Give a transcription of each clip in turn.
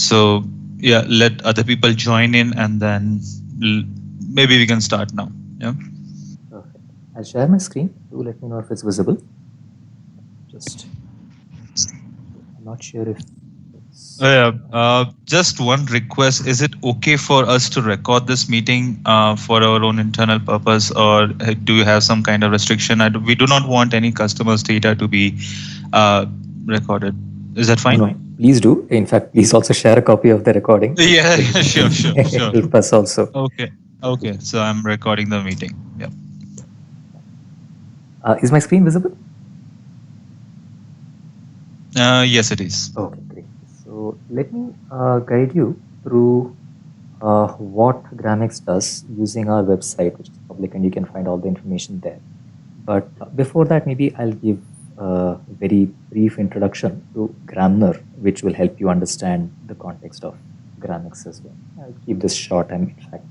So yeah, let other people join in, and then maybe we can start now. Yeah. Perfect. I'll share my screen. Do let me know if it's visible. Just, I'm not sure if it's. Yeah. Just one request. Is it okay for us to record this meeting for our own internal purpose, or do you have some kind of restriction? We do not want any customers' data to be uh, recorded. Is that No, fine? no, please do. In fact, please also share a copy of the recording. It Yeah, will sure, sure, sure. help us also. Okay. Okay. So I'm recording the meeting. Yeah. Is my screen visible? Yes, it is. Okay, great. So let me guide you through what Gramex does using our website, which is public, and you can find all the information there. But before that, maybe I'll give a very brief introduction to Gramner, which will help you understand the context of Gramex as well. I'll keep this short. I'm in fact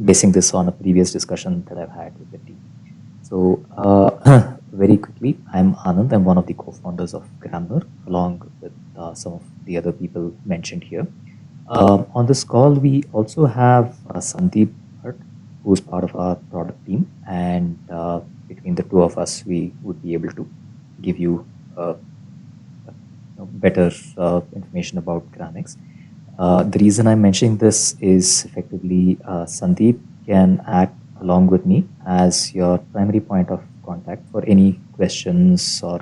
basing this on a previous discussion that I've had with the team. So very quickly, I'm Anand. I'm one of the co-founders of Gramner, along with some of the other people mentioned here. On this call, we also have Sandeep Bhatt, who's part of our product team, and between the two of us, we would be able to give you better information about Gramex. The reason I'm mentioning this is effectively Sandeep can act along with me as your primary point of contact for any questions or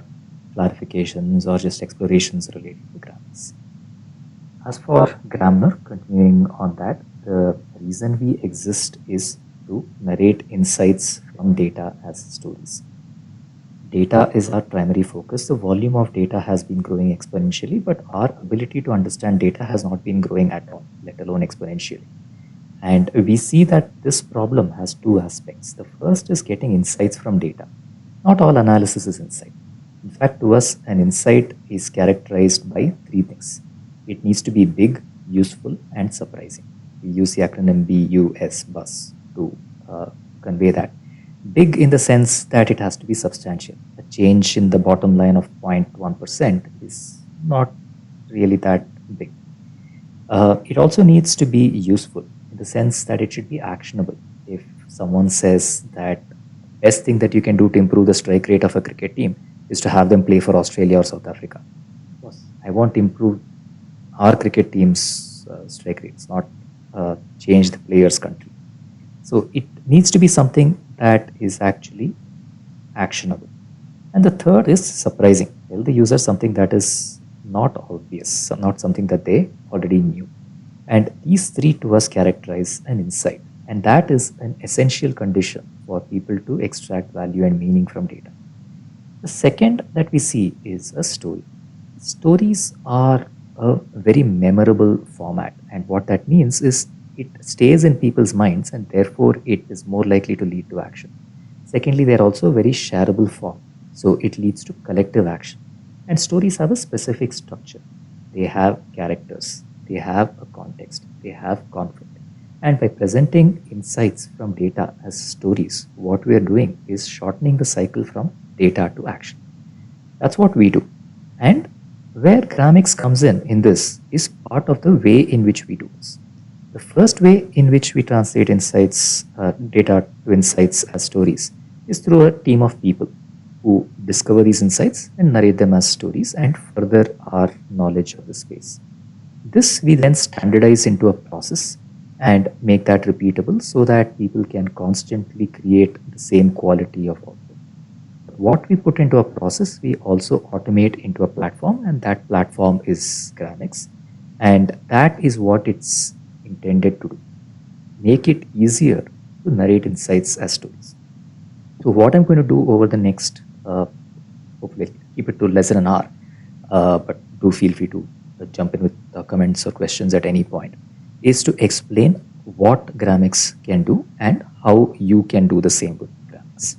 clarifications or just explorations related to Gramex. As for Gramner, continuing on that, the reason we exist is to narrate insights from data as stories. Data is our primary focus. The volume of data has been growing exponentially, but our ability to understand data has not been growing at all, let alone exponentially. And we see that this problem has two aspects. The first is getting insights from data. Not all analysis is insight. In fact, to us, an insight is characterized by three things. It needs to be big, useful, and surprising. We use the acronym BUS to convey that. Big in the sense that it has to be substantial. A change in the bottom line of 0.1% is not really that big. It also needs to be useful in the sense that it should be actionable. If someone says that the best thing that you can do to improve the strike rate of a cricket team is to have them play for Australia or South Africa, of course, I want to improve our cricket team's strike rates, not change the player's country. So it needs to be something that is actually actionable. And the third is surprising. Tell the user something that is not obvious, not something that they already knew. And these three to us characterize an insight. And that is an essential condition for people to extract value and meaning from data. The second that we see is a story. Stories are a very memorable format. And what that means is it stays in people's minds and therefore it is more likely to lead to action. Secondly, they're also a very shareable form. So it leads to collective action. And stories have a specific structure. They have characters, they have a context, they have conflict. And by presenting insights from data as stories, what we are doing is shortening the cycle from data to action. That's what we do. And where Gramex comes in this is part of the way in which we do this. The first way in which we translate insights, data to insights as stories is through a team of people who discover these insights and narrate them as stories and further our knowledge of the space. This we then standardize into a process and make that repeatable so that people can constantly create the same quality of output. What we put into a process, we also automate into a platform, and that platform is Gramex. And that is what it's intended to do. Make it easier to narrate insights as stories. So what I'm going to do over the next, hopefully keep it to less than an hour, but do feel free to jump in with comments or questions at any point, is to explain what Gramex can do and how you can do the same with Gramex.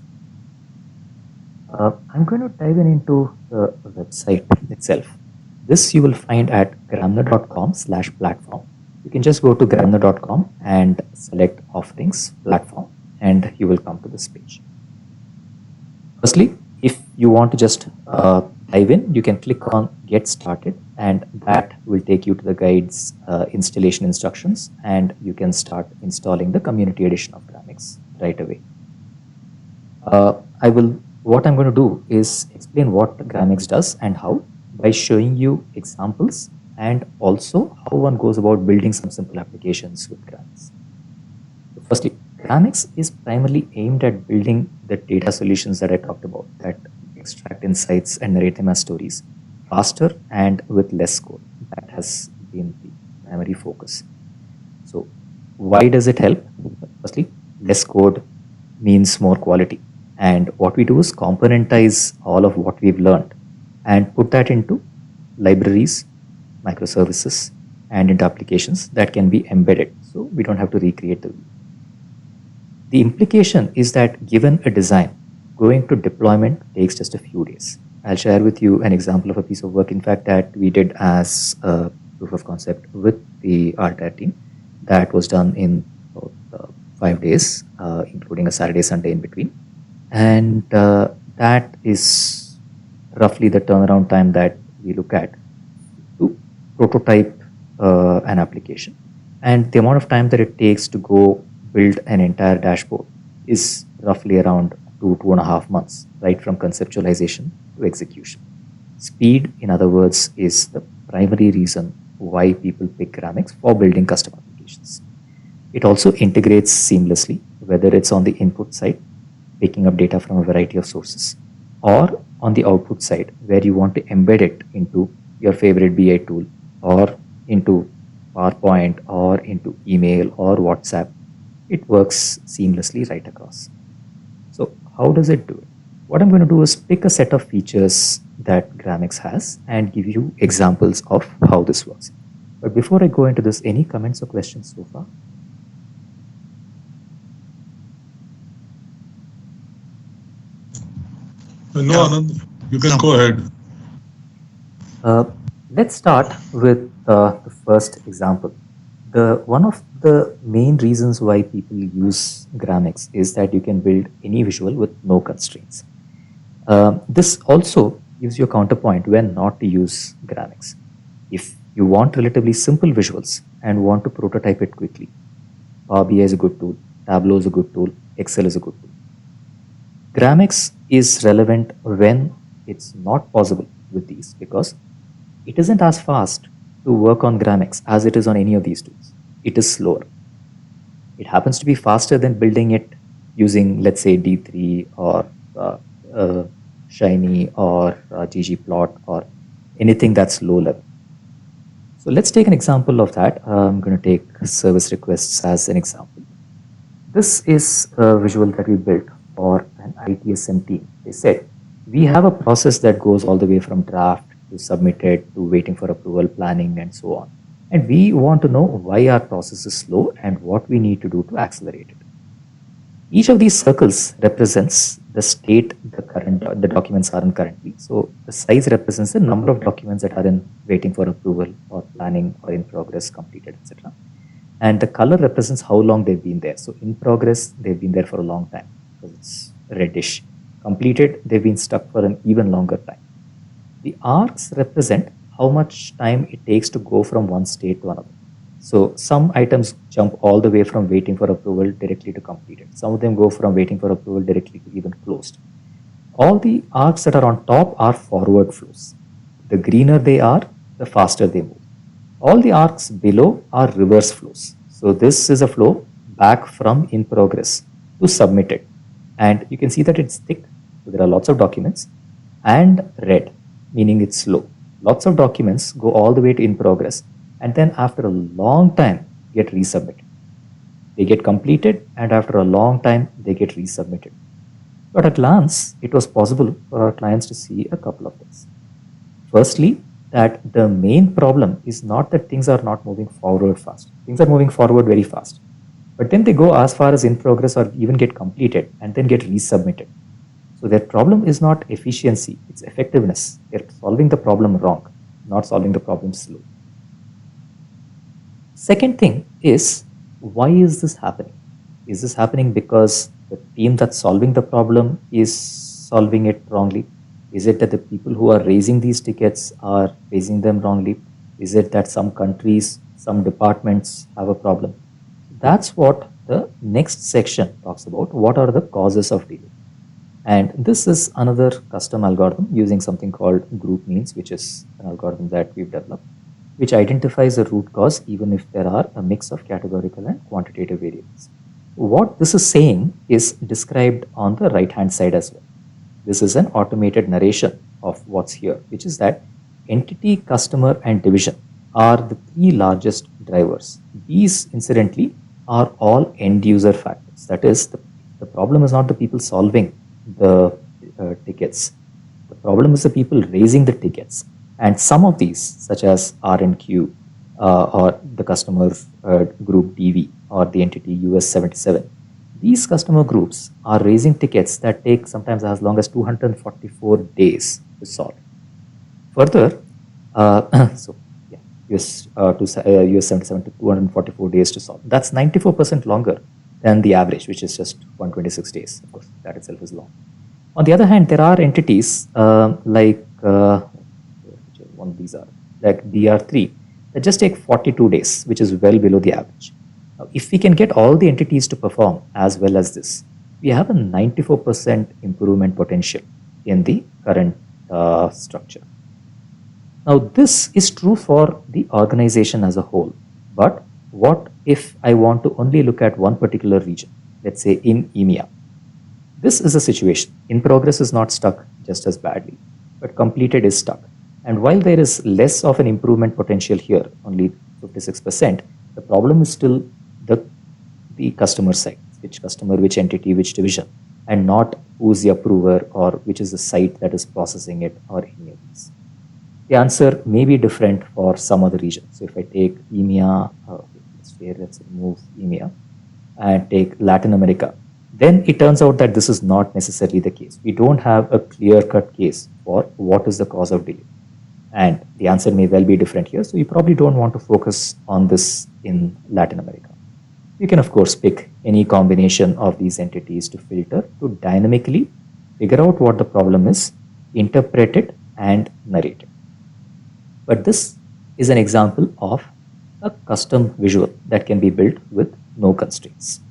I'm going to dive into the website itself. This you will find at gramner.com/platform. You can just go to gramner.com and select offerings platform and you will come to this page. Firstly, if you want to just dive in, you can click on Get Started, and that will take you to the guide's installation instructions, and you can start installing the community edition of Gramix right away. What I'm going to do is explain what Gramix does and how by showing you examples and also how one goes about building some simple applications with Gramix. So firstly, Gramix is primarily aimed at building the data solutions that I talked about, that extract insights and narrate them as stories faster and with less code. That has been the primary focus. So why does it help? Firstly, less code means more quality. And what we do is componentize all of what we've learned and put that into libraries, microservices, and into applications that can be embedded. So we don't have to recreate the wheel. The implication is that given a design, going to deployment takes just a few days. I'll share with you an example of a piece of work, in fact, that we did as a proof of concept with the Altair team. That was done in about 5 days, including a Saturday, Sunday in between. And that is roughly the turnaround time that we look at to prototype an application. And the amount of time that it takes to go build an entire dashboard is roughly around 2.5 months, right from conceptualization to execution. Speed, in other words, is the primary reason why people pick Gramix for building custom applications. It also integrates seamlessly, whether it's on the input side, picking up data from a variety of sources, or on the output side, where you want to embed it into your favorite BI tool, or into PowerPoint, or into email or WhatsApp. It works seamlessly right across. So how does it do it? What I'm going to do is pick a set of features that Gramix has and give you examples of how this works. But before I go into this, any comments or questions so far? No, Anand, you can go ahead. Let's start with the first example. One of the main reasons why people use Gramix is that you can build any visual with no constraints. This also gives you a counterpoint when not to use Gramix. If you want relatively simple visuals and want to prototype it quickly, Power BI is a good tool, Tableau is a good tool, Excel is a good tool. Gramix is relevant when it's not possible with these, because it isn't as fast to work on Gramix as it is on any of these tools. It is slower. It happens to be faster than building it using, let's say, D3 or Shiny or ggplot or anything that's low level. So let's take an example of that. I'm going to take service requests as an example. This is a visual that we built for an ITSM team. They said, we have a process that goes all the way from draft to submitted to waiting for approval, planning, and so on. And we want to know why our process is slow and what we need to do to accelerate it. Each of these circles represents the state the documents are in currently. So the size represents the number of documents that are in waiting for approval or planning or in progress, completed, etc. And the color represents how long they've been there. So in progress, they've been there for a long time because it's reddish. Completed, they've been stuck for an even longer time. The arcs represent how much time it takes to go from one state to another. So some items jump all the way from waiting for approval directly to completed. Some of them go from waiting for approval directly to even closed. All the arcs that are on top are forward flows. The greener they are, the faster they move. All the arcs below are reverse flows. So this is a flow back from in progress to submitted. And you can see that it's thick. So there are lots of documents, and red, meaning it's slow. Lots of documents go all the way to in progress, and then after a long time get resubmitted. They get completed, and after a long time they get resubmitted. But at a glance, it was possible for our clients to see a couple of things. Firstly, that the main problem is not that things are not moving forward fast. Things are moving forward very fast. But then they go as far as in progress or even get completed and then get resubmitted. So their problem is not efficiency, it's effectiveness. They're solving the problem wrong, not solving the problem slow. Second thing is, why is this happening? Is this happening because the team that's solving the problem is solving it wrongly? Is it that the people who are raising these tickets are raising them wrongly? Is it that some countries, some departments have a problem? That's what the next section talks about. What are the causes of delay? And this is another custom algorithm using something called group means, which is an algorithm that we've developed, which identifies a root cause even if there are a mix of categorical and quantitative variables. What this is saying is described on the right hand side as well. This is an automated narration of what's here, which is that entity, customer, and division are the three largest drivers. These, incidentally, are all end user factors. That is, the problem is not the people solving the tickets. The problem is the people raising the tickets. And some of these, such as R&Q or the customer group DV or the entity US 77, these customer groups are raising tickets that take sometimes as long as 244 days to solve. Further, so yeah, US 77 to 244 days to solve. That's 94% longer than the average, which is just 126 days. Of course, that itself is long. On the other hand, there are entities like one of these are like DR3 that just take 42 days, which is well below the average. Now, if we can get all the entities to perform as well as this, we have a 94% improvement potential in the current structure. Now, this is true for the organization as a whole. But what if I want to only look at one particular region, let's say in EMEA? This is a situation. In progress is not stuck just as badly, but completed is stuck. And while there is less of an improvement potential here, only 56%, the problem is still the customer side, which customer, which entity, which division, and not who's the approver or which is the site that is processing it or any of these. The answer may be different for some other region. So if I take EMEA, let's remove EMEA and take Latin America, then it turns out that this is not necessarily the case. We don't have a clear-cut case for what is the cause of delay. And the answer may well be different here. So you probably don't want to focus on this in Latin America. You can, of course, pick any combination of these entities to filter to dynamically figure out what the problem is, interpret it, and narrate it. But this is an example of a custom visual that can be built with no constraints.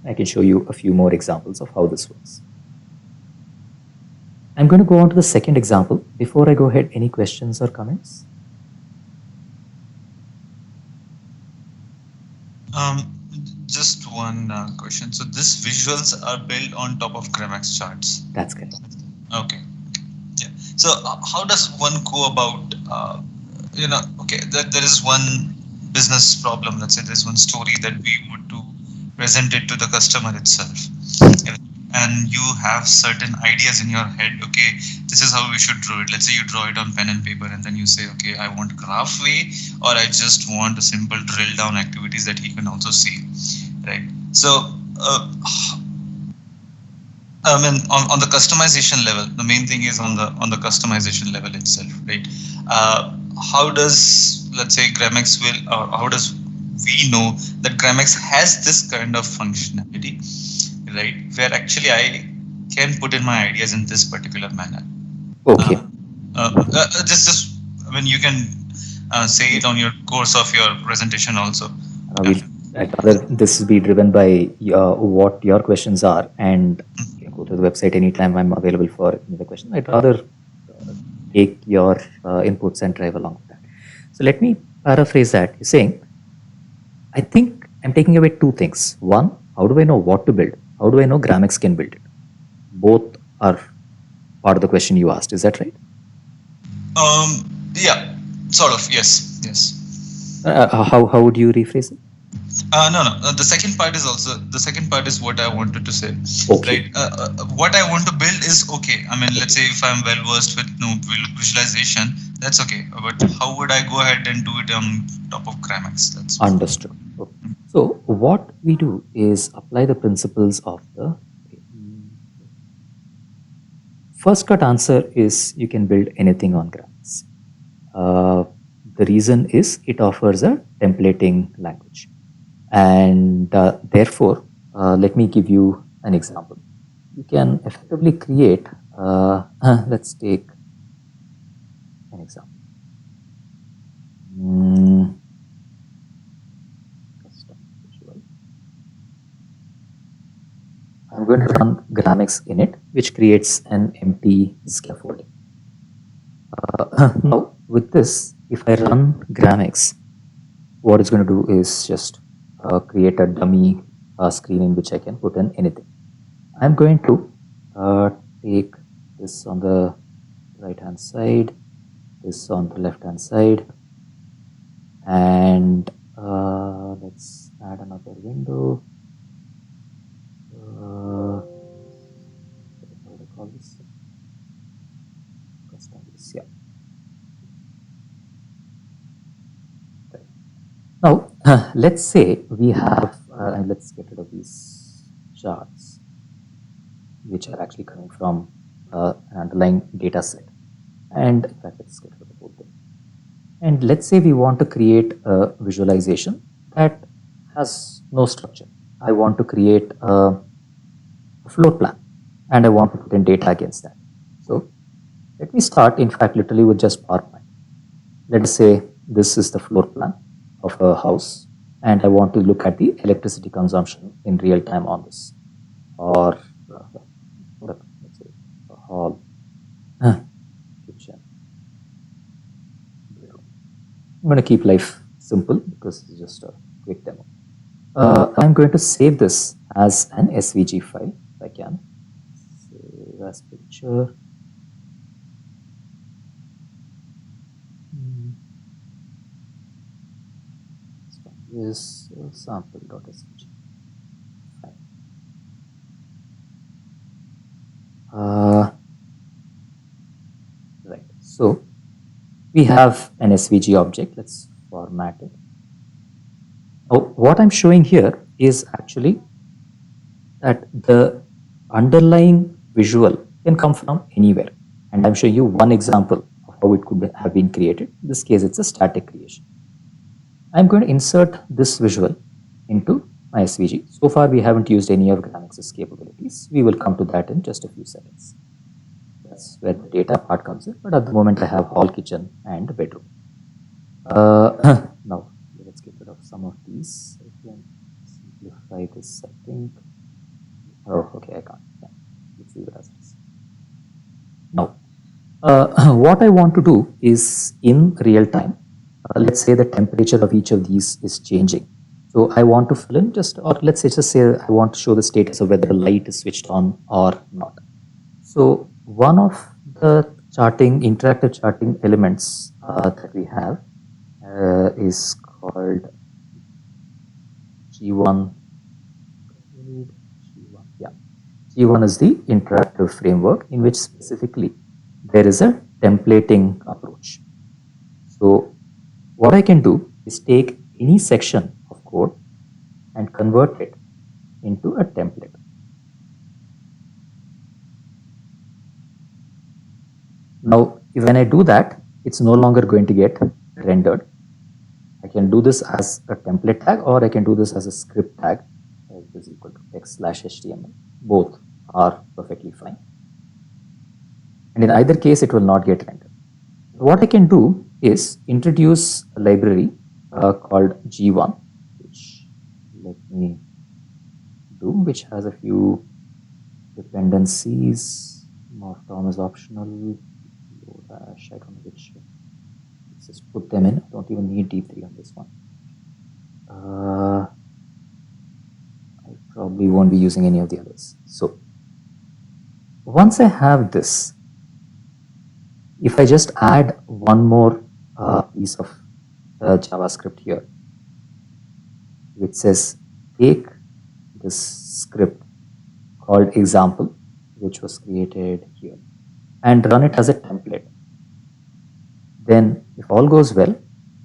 I can show you a few more examples of how this works. I'm going to go on to the second example. Before I go ahead, any questions or comments? Just one question. So these visuals are built on top of GramX charts. That's correct. Okay. Yeah. So how does one go about, okay, there is one business problem. Let's say there's one story that we want to present it to the customer itself. And you have certain ideas in your head. Okay, this is how we should draw it. Let's say you draw it on pen and paper, and then you say, okay, I want graph way, or I just want a simple drill down activities that he can also see, right? So, I mean, on the customization level, the main thing is on the customization level itself, right? How does, let's say, GramX will, or how does we know that GramX has this kind of functionality, right, where actually I can put in my ideas in this particular manner? Okay. Just I mean, you can say it on your course of your presentation also. I'd rather this be driven by what your questions are, and you can go to the website anytime. I'm available for any other question. I'd rather take your inputs and drive along with that. So let me paraphrase that. You're saying, I think I'm taking away two things. One, how do I know what to build? How do I know GramX can build it? Both are part of the question you asked. Is that right? Yeah, sort of. Yes. How would you rephrase it? No. The second part is what I wanted to say. Okay. Right. What I want to build is okay. I mean, let's say if I'm well versed with visualization, that's okay. But how would I go ahead and do it on top of GramX? That's understood. Okay. So what we do is apply the principles of the first cut answer is you can build anything on GramX. The reason is it offers a templating language. And therefore, let me give you an example. You can effectively create Let's take an example. Custom visual. I'm going to run Gramix init, which creates an empty scaffolding. Now, with this, if I run Gramix, what it's going to do is just create a dummy screen in which I can put in anything. I'm going to take this on the right hand side, this on the left hand side, and let's add another window. What do I call this? Custom this, yeah. Right. Now, let's say we have, and let's get rid of these charts, which are actually coming from an underlying data set. And in fact, let's get rid of the whole thing. And let's say we want to create a visualization that has no structure. I want to create a floor plan and I want to put in data against that. So let me start, in fact, literally with just PowerPoint. Let us say this is the floor plan of a house and I want to look at the electricity consumption in real time on this, or let's say a hall, kitchen, bedroom. I'm going to keep life simple because it's just a quick demo. I'm going to save this as an SVG file if I can. Save as picture. This one is sample.svg. Right. So we have an SVG object. Let's format it. Now, what I'm showing here is actually that the underlying visual can come from anywhere. And I'm showing you one example of how it could have been created. In this case, it's a static creation. I'm going to insert this visual into my SVG. So far, we haven't used any of Gramix's capabilities. We will come to that in just a few seconds. That's where the data part comes in. But at the moment, I have hall, kitchen, and bedroom. Now, let's get rid of some of these. I can simplify this, I think. Oh, okay, I can't. Yeah. Let's leave it as it is. Now, what I want to do is in real time, let's say the temperature of each of these is changing. So I want to fill in just, or let's say I want to show the status of whether a light is switched on or not. So one of the interactive charting elements that we have is called G1. Yeah, G1 is the interactive framework in which specifically there is a templating approach. So what I can do is take any section of code and convert it into a template. Now, when I do that, it's no longer going to get rendered. I can do this as a template tag, or I can do this as a script tag, is equal to text/html. Both are perfectly fine. And in either case, it will not get rendered. What I can do is introduce a library called G1, which let me do, which has a few dependencies. Markdown is optional. I don't know which. Let's just put them in. I don't even need D3 on this one. I probably won't be using any of the others. So once I have this, if I just add one more piece of JavaScript here, which says take this script called example, which was created here, and run it as a template, then if all goes well,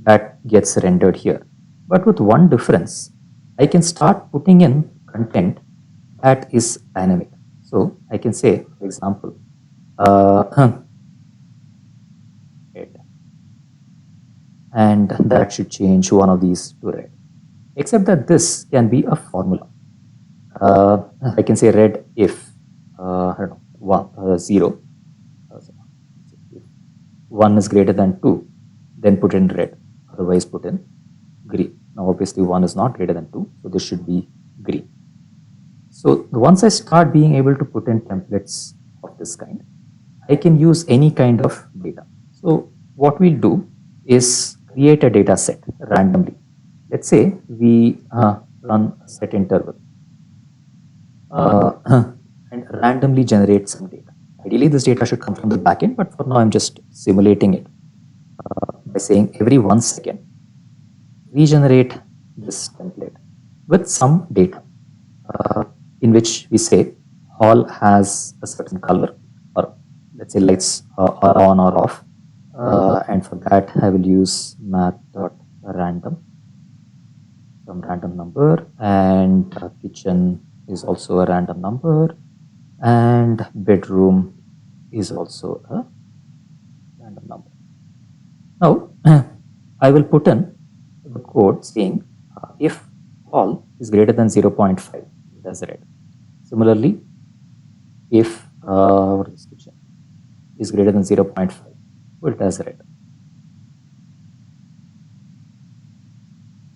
that gets rendered here. But with one difference, I can start putting in content that is dynamic. So I can say, for example, red, and that should change one of these to red, except that this can be a formula. I can say red if I don't know, 0, 1 is greater than 2, then put in red, otherwise put in green. Now obviously 1 is not greater than 2, so this should be green. So once I start being able to put in templates of this kind, I can use any kind of data. So what we'll do is create a data set randomly. Let's say we run a set interval and randomly generate some data. Ideally, this data should come from the backend, but for now, I'm just simulating it by saying every 1 second, regenerate this template with some data in which we say all has a certain color, or let's say lights are on or off. And for that, I will use math.random, some random number, and kitchen is also a random number, and bedroom is also a random number. Now, I will put in the code saying if all is greater than 0.5, that's red. Similarly, if what is kitchen is greater than 0.5, well, that's red.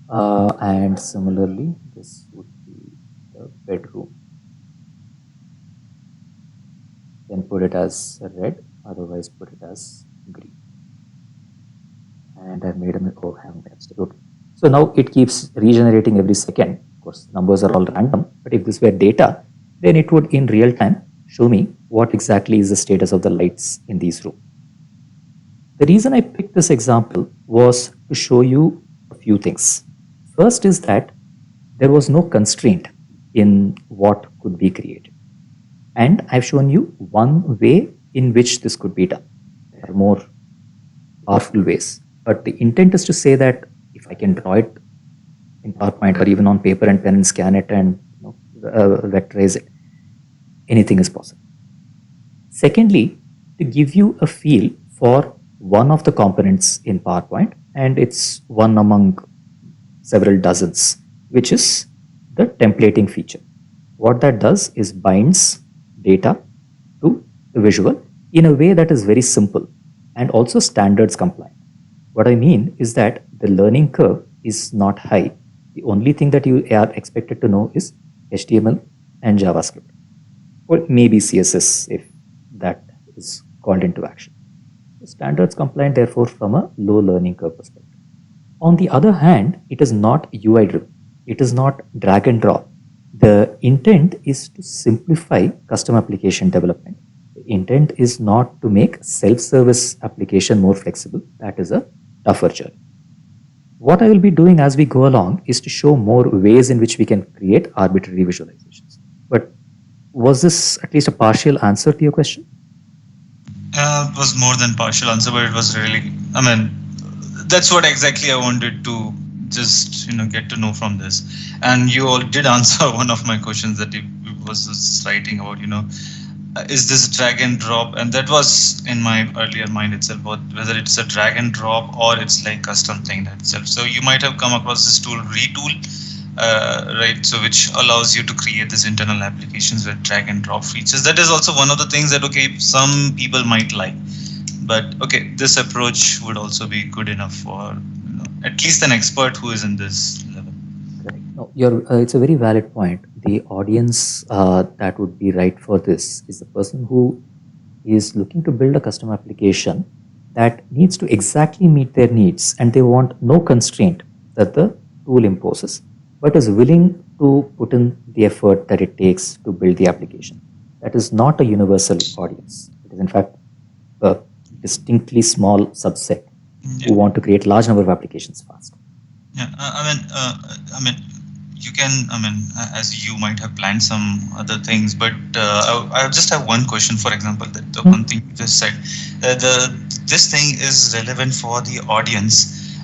And similarly, this would be the bedroom. Then put it as red, otherwise put it as green. And I've made a mistake. Oh, I haven't made a mistake. Okay. So now it keeps regenerating every second. Of course, numbers are all random, but if this were data, then it would in real time show me what exactly is the status of the lights in these rooms. The reason I picked this example was to show you a few things. First is that there was no constraint in what could be created. And I've shown you one way in which this could be done. There are more powerful ways. But the intent is to say that if I can draw it in PowerPoint or even on paper and pen and scan it and vectorize it, anything is possible. Secondly, to give you a feel for one of the components in PowerPoint, and it's one among several dozens, which is the templating feature. What that does is binds data to the visual in a way that is very simple and also standards compliant. What I mean is that the learning curve is not high. The only thing that you are expected to know is HTML and JavaScript, or maybe CSS if that is called into action. Standards compliant, therefore, from a low learning curve perspective. On the other hand, it is not UI driven. It is not drag and drop. The intent is to simplify custom application development. The intent is not to make self-service application more flexible. That is a tougher journey. What I will be doing as we go along is to show more ways in which we can create arbitrary visualizations. But was this at least a partial answer to your question? It was more than partial answer, but it was really, I mean, that's what exactly I wanted to just, get to know from this. And you all did answer one of my questions that it was just writing about, is this drag and drop? And that was in my earlier mind itself, whether it's a drag and drop or it's like custom thing that itself. So you might have come across this tool, Retool, right? So which allows you to create this internal applications with drag and drop features. That is also one of the things that, okay, some people might like, but okay, this approach would also be good enough for at least an expert who is in this level. Correct. No, it's a very valid point. The audience that would be right for this is the person who is looking to build a custom application that needs to exactly meet their needs, and they want no constraint that the tool imposes, but is willing to put in the effort that it takes to build the application. That is not a universal audience. It is in fact a distinctly small subset who want to create large number of applications fast. Yeah, I mean, you can, as you might have planned some other things, but I just have one question. For example, the one thing you just said, this thing is relevant for the audience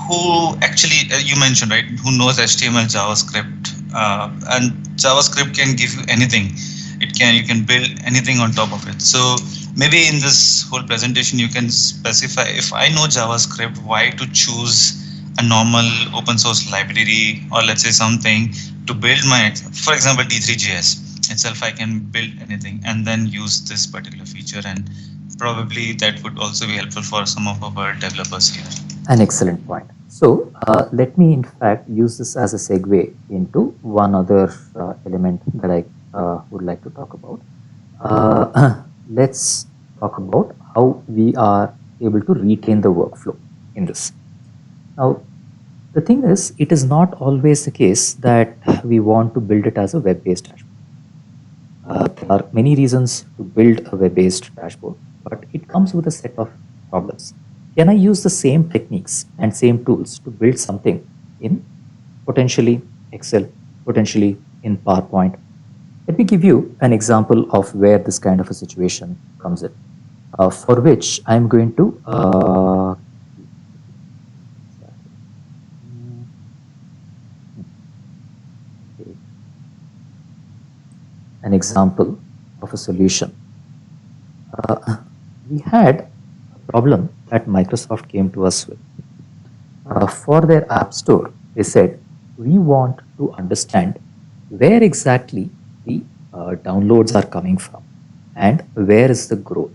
who actually, you mentioned, right, who knows HTML, JavaScript, and JavaScript can give you anything. You can build anything on top of it. So maybe in this whole presentation, you can specify, if I know JavaScript, why to choose a normal open source library, or let's say something to build my, for example, D3JS itself, I can build anything and then use this particular feature and Probably that would also be helpful for some of our developers here. An excellent point. So let me in fact use this as a segue into one other element that I would like to talk about. Let's talk about how we are able to retain the workflow in this. Now, the thing is, it is not always the case that we want to build it as a web-based dashboard. There are many reasons to build a web-based dashboard, but it comes with a set of problems. Can I use the same techniques and same tools to build something in potentially Excel, potentially in PowerPoint? Let me give you an example of where this kind of a situation comes in, for which I'm going to an example of a solution. We had a problem that Microsoft came to us with. For their App Store, they said, we want to understand where exactly the downloads are coming from and where is the growth.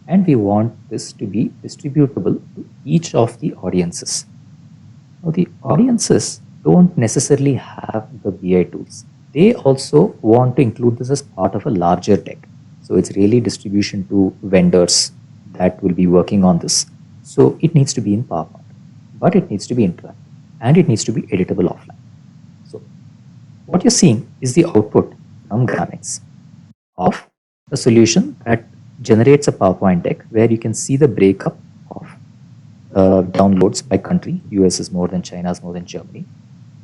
And we want this to be distributable to each of the audiences. Now, the audiences don't necessarily have the BI tools. They also want to include this as part of a larger deck. So it's really distribution to vendors that will be working on this. So it needs to be in PowerPoint, but it needs to be interactive and it needs to be editable offline. So what you're seeing is the output from Gramix of a solution that generates a PowerPoint deck where you can see the breakup of downloads by country. US is more than China, is more than Germany.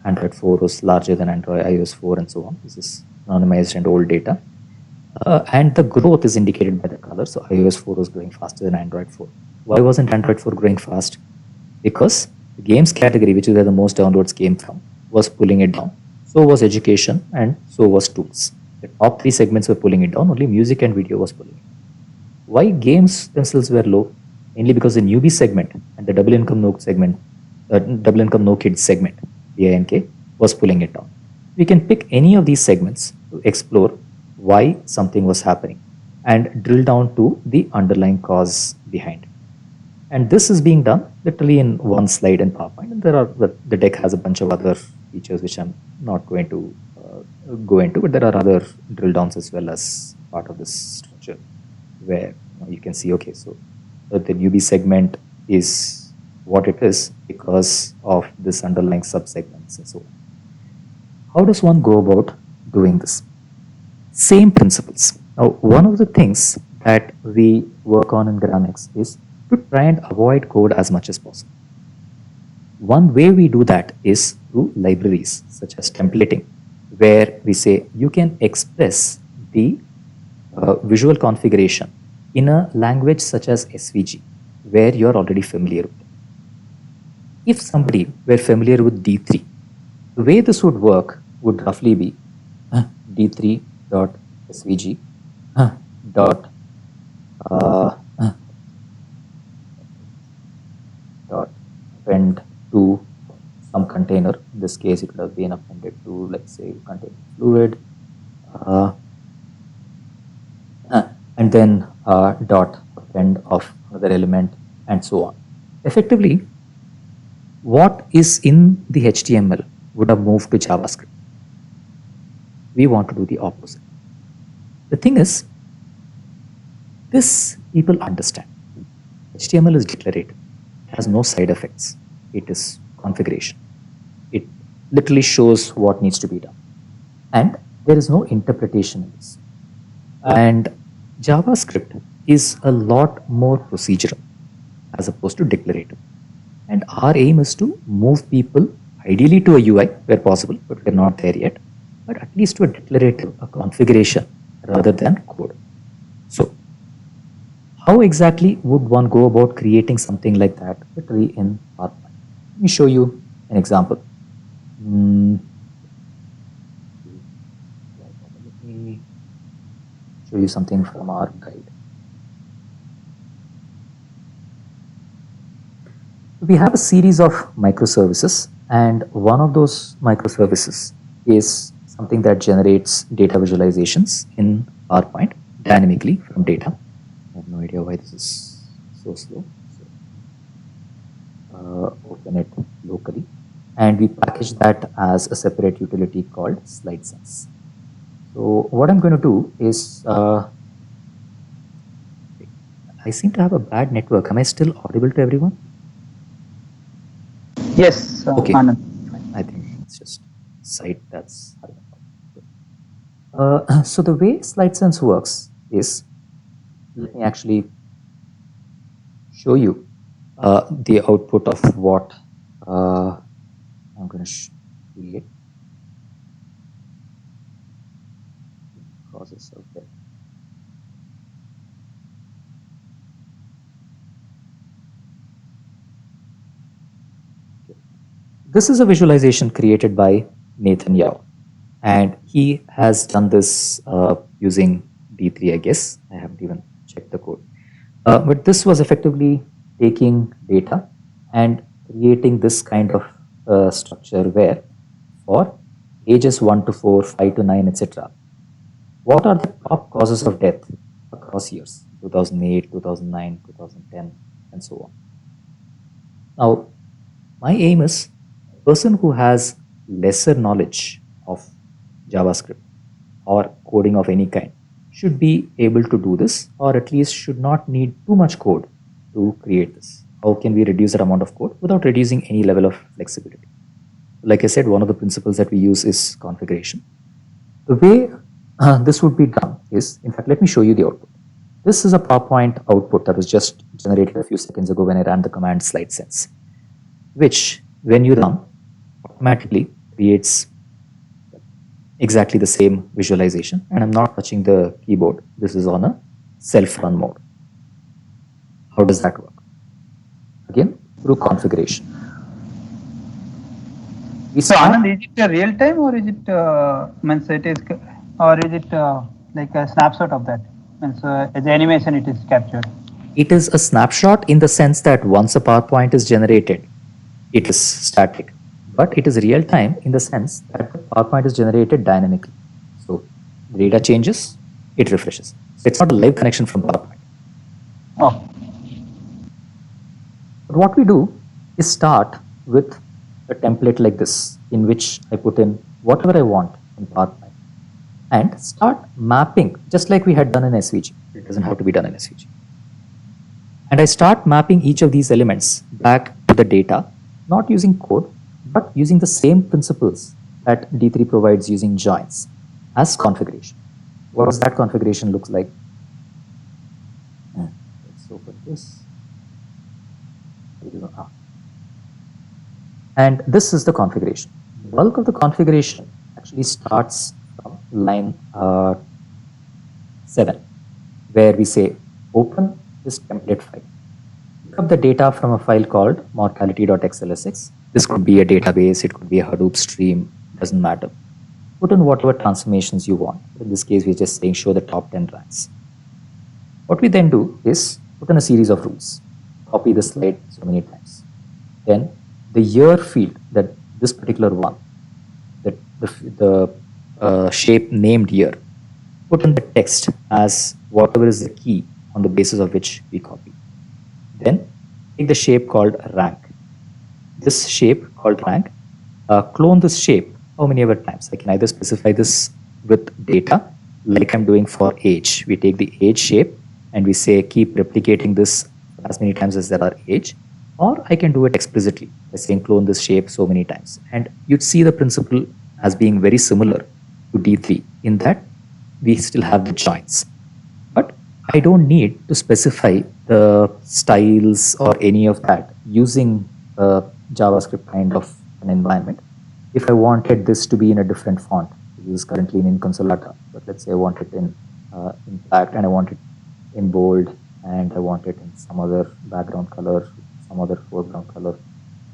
Android 4 was larger than Android iOS 4 and so on. This is anonymized and old data. And the growth is indicated by the color. So iOS 4 was growing faster than Android 4. Why wasn't Android 4 growing fast? Because the games category, which is where the most downloads came from, was pulling it down. So was education and so was tools. The top three segments were pulling it down. Only music and video was pulling it down. Why games themselves were low? Mainly because the newbie segment and the double income no segment, double income no kids segment, BINK, was pulling it down. We can pick any of these segments to explore why something was happening and drill down to the underlying cause behind. And this is being done literally in one slide in PowerPoint. And the deck has a bunch of other features which I'm not going to go into, but there are other drill downs as well as part of this structure where you can see, okay, so the newbie segment is what it is because of this underlying subsegments and so on. How does one go about doing this? Same principles. Now, one of the things that we work on in Gramix is to try and avoid code as much as possible. One way we do that is through libraries such as templating, where we say you can express the visual configuration in a language such as SVG, where you're already familiar with it. If somebody were familiar with D3, the way this would work would roughly be d3.svg dot append to some container. In this case, it would have been appended to, let's say, container fluid, and then dot append of another element, and so on. Effectively, what is in the HTML would have moved to JavaScript. We want to do the opposite. The thing is, this people understand. HTML is declarative. It has no side effects. It is configuration. It literally shows what needs to be done. And there is no interpretation in this. And JavaScript is a lot more procedural as opposed to declarative. And our aim is to move people ideally to a UI where possible, but we're not there yet, but at least to a declarative, a configuration rather than code. So how exactly would one go about creating something like that literally in PowerPoint? Let me show you an example. Let me show you something from our guide. We have a series of microservices, and one of those microservices is something that generates data visualizations in PowerPoint dynamically from data. I have no no idea why this is so slow. So, open it locally, and we package that as a separate utility called SlideSense. So what I'm going to do is, I seem to have a bad network. Am I still audible to everyone? Yes, Okay. Anand. I think it's just site that's having a problem. So the way SlideSense works is, let me actually show you the output of what I'm going to create. Process of that. This is a visualization created by Nathan Yao, and he has done this using D3, I guess. I haven't even checked the code. But this was effectively taking data and creating this kind of structure where for ages 1 to 4, 5 to 9, etc., what are the top causes of death across years, 2008, 2009, 2010, and so on. Now, my aim is a person who has lesser knowledge of JavaScript or coding of any kind should be able to do this, or at least should not need too much code to create this. How can we reduce that amount of code without reducing any level of flexibility? Like I said, one of the principles that we use is configuration. The way this would be done is, in fact, let me show you the output. This is a PowerPoint output that was just generated a few seconds ago when I ran the command SlideSense, which when you run automatically creates exactly the same visualization, and I'm not touching the keyboard. This is on a self-run mode. How does that work? Again, through configuration. So Anand, is it a real time or is it means it is, or is it like a snapshot of that? Means as animation it is captured. It is a snapshot in the sense that once a PowerPoint is generated, it is static, but it is real time in the sense that the PowerPoint is generated dynamically. So data changes, it refreshes. So it's not a live connection from PowerPoint. Oh. But what we do is start with a template like this, in which I put in whatever I want in PowerPoint and start mapping, just like we had done in SVG. It doesn't have to be done in SVG. And I start mapping each of these elements back to the data, not using code, but using the same principles that D3 provides using joins as configuration. What does that configuration look like? Let's open this. And this is the configuration. The bulk of the configuration actually starts from line 7, where we say open this template file. Pick up the data from a file called mortality.xlsx. This could be a database, it could be a Hadoop stream, doesn't matter. Put in whatever transformations you want. In this case, we're just saying show the top 10 ranks. What we then do is put in a series of rules. Copy the slide so many times. Then the year field, that this particular one, that the shape named year, put in the text as whatever is the key on the basis of which we copy. Then take the shape called rank. This shape called rank, clone this shape how many ever times. I can either specify this with data, like I'm doing for age. We take the age shape and we say keep replicating this as many times as there are age, or I can do it explicitly by saying clone this shape so many times. And you'd see the principle as being very similar to D3 in that we still have the joins. But I don't need to specify the styles or any of that using a JavaScript kind of an environment. If I wanted this to be in a different font, this is currently in Consolata, but let's say I want it in Impact and I want it in bold and I want it in some other background color, some other foreground color,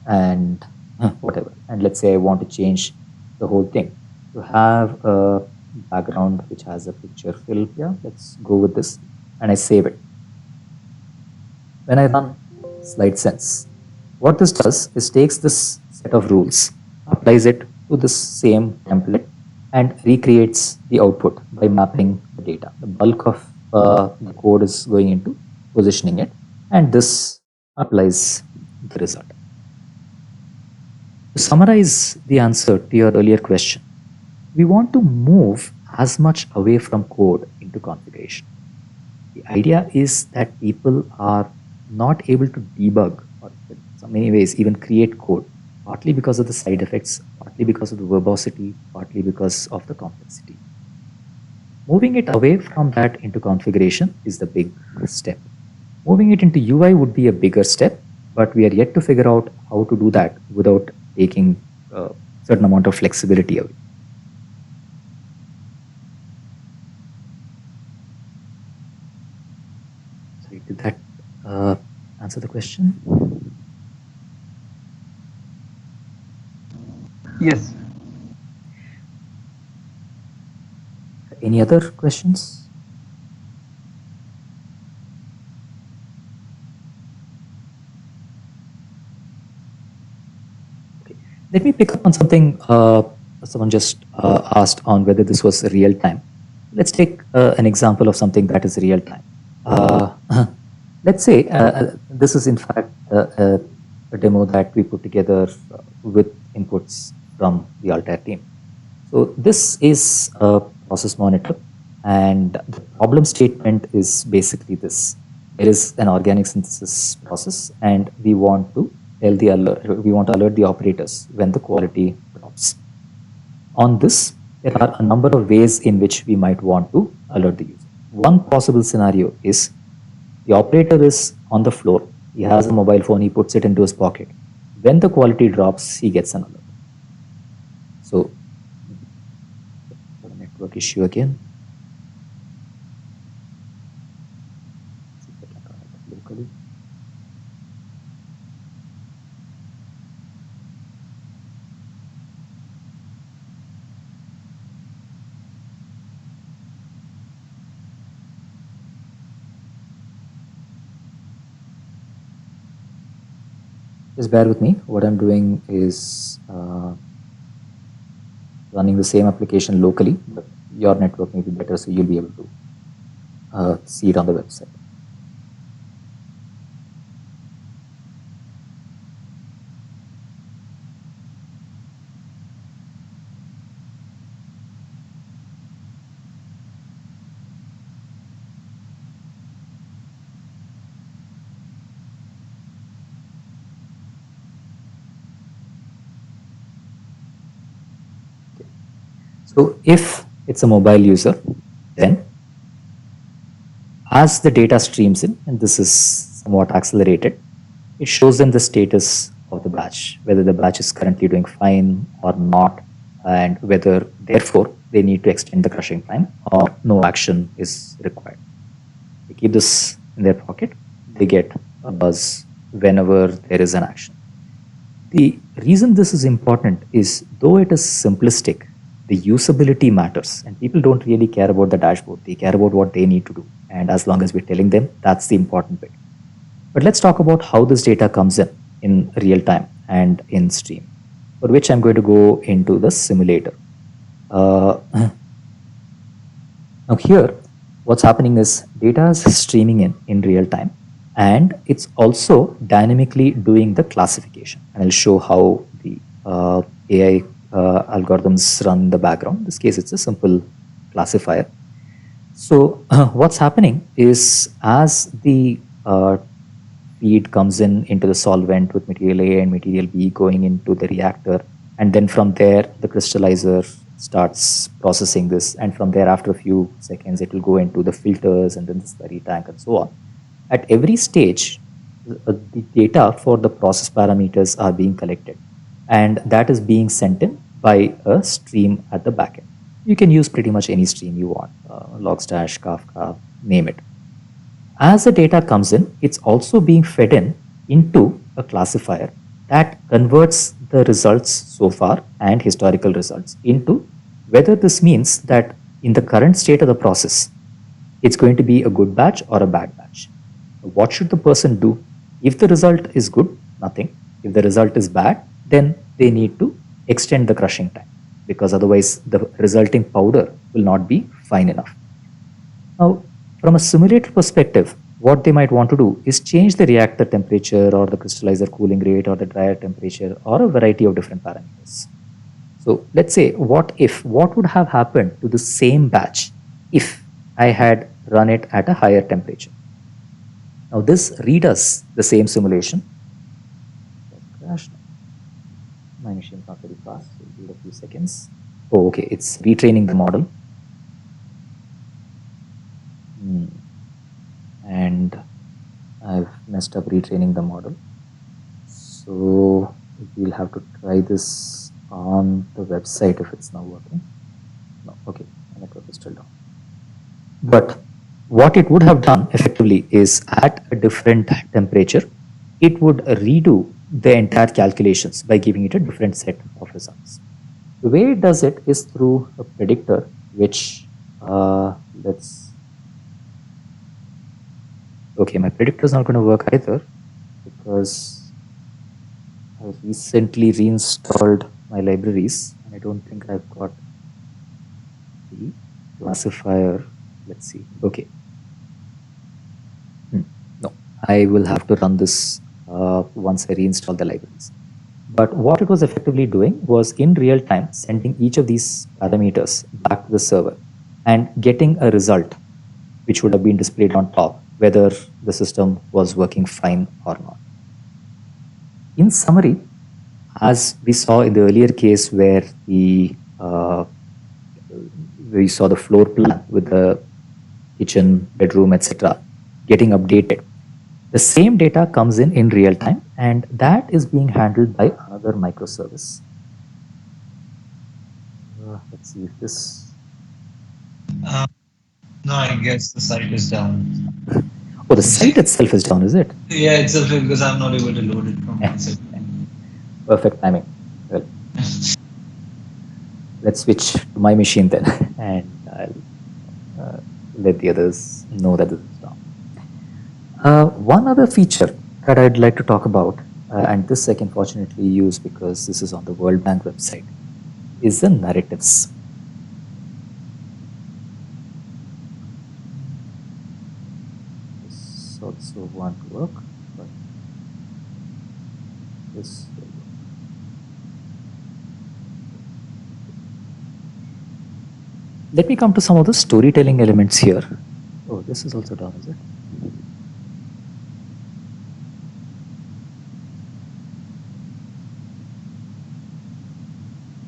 and whatever. And let's say I want to change the whole thing to have a background which has a picture fill. Yeah, let's go with this, and I save it. When I run SlideSense, what this does is takes this set of rules, applies it to this same template, and recreates the output by mapping the data. The bulk of the code is going into positioning it, and this applies the result. To summarize the answer to your earlier question, we want to move as much away from code into configuration. The idea is that people are not able to debug or in so many ways even create code, partly because of the side effects, partly because of the verbosity, partly because of the complexity. Moving it away from that into configuration is the big step. Moving it into UI would be a bigger step, but we are yet to figure out how to do that without taking a certain amount of flexibility away. Sorry, did that answer the question? Yes. Any other questions? Okay. Let me pick up on something someone just asked on whether this was real time. Let's take an example of something that is real time. Let's say this is in fact a demo that we put together with inputs from the Altair team. So this is a process monitor, and the problem statement is basically this. There is an organic synthesis process, and we want to alert the operators when the quality drops. On this, there are a number of ways in which we might want to alert the user. One possible scenario is the operator is on the floor. He has a mobile phone. He puts it into his pocket. When the quality drops, he gets an alert. So, network issue again. See if I can run it locally. Just bear with me. What I'm doing is running the same application locally, but your network may be better, so you'll be able to see it on the website. So if it's a mobile user, then as the data streams in, and this is somewhat accelerated, it shows them the status of the batch, whether the batch is currently doing fine or not, and whether therefore they need to extend the crushing time or no action is required. They keep this in their pocket, they get a buzz whenever there is an action. The reason this is important is, though it is simplistic, the usability matters, and people don't really care about the dashboard. They care about what they need to do, and as long as we're telling them, that's the important bit. But let's talk about how this data comes in real time and in stream, for which I'm going to go into the simulator. Now here, what's happening is data is streaming in real time, and it's also dynamically doing the classification. And I'll show how the AI algorithms run in the background. In this case, it's a simple classifier. So what's happening is, as the feed comes into the solvent with material A and material B going into the reactor, and then from there the crystallizer starts processing this, and from there after a few seconds it will go into the filters and then the slurry tank and so on. At every stage, the data for the process parameters are being collected, and that is being sent in by a stream at the backend. You can use pretty much any stream you want, Logstash, Kafka, name it. As the data comes in, it's also being fed into a classifier that converts the results so far and historical results into whether this means that in the current state of the process, it's going to be a good batch or a bad batch. What should the person do? If the result is good, nothing. If the result is bad, then they need to extend the crushing time, because otherwise the resulting powder will not be fine enough. Now, from a simulator perspective, what they might want to do is change the reactor temperature or the crystallizer cooling rate or the dryer temperature or a variety of different parameters. So let's say, what would have happened to the same batch if I had run it at a higher temperature? Now this redoes the same simulation. Crashed. My machine is not very fast, so give it a few seconds. Oh, okay, it's retraining the model. And I've messed up retraining the model. So we'll have to try this on the website if it's not working. No, okay, my network is still down. But what it would have done effectively is at a different temperature, it would redo the entire calculations by giving it a different set of results. The way it does it is through a predictor, which okay, my predictor is not going to work either because I recently reinstalled my libraries and I don't think I've got the classifier. Let's see. Okay. No, I will have to run this once I reinstall the libraries. But what it was effectively doing was in real time sending each of these parameters back to the server and getting a result which would have been displayed on top, whether the system was working fine or not. In summary, as we saw in the earlier case where we saw the floor plan with the kitchen, bedroom, etc. getting updated, the same data comes in real time, and that is being handled by another microservice. Let's see if this... No, I guess the site is down. Oh, the site itself is down, is it? Yeah, it's because I'm not able to load it from my side. Perfect timing. Well, let's switch to my machine then, and I'll let the others know that this is down. One other feature that I'd like to talk about, and this I can fortunately use because this is on the World Bank website, is the narratives. This also won't work, but this will work. Let me come to some of the storytelling elements here. Oh, this is also down, is it?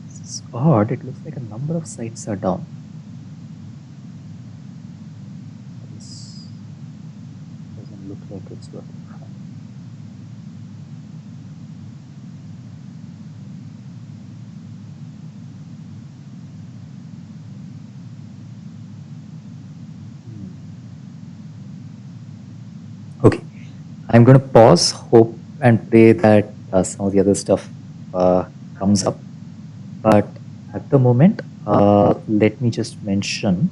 This is odd. It looks like a number of sites are down. This doesn't look like it's working fine. Okay, I'm going to pause, hope and pray that some of the other stuff comes up. But at the moment, let me just mention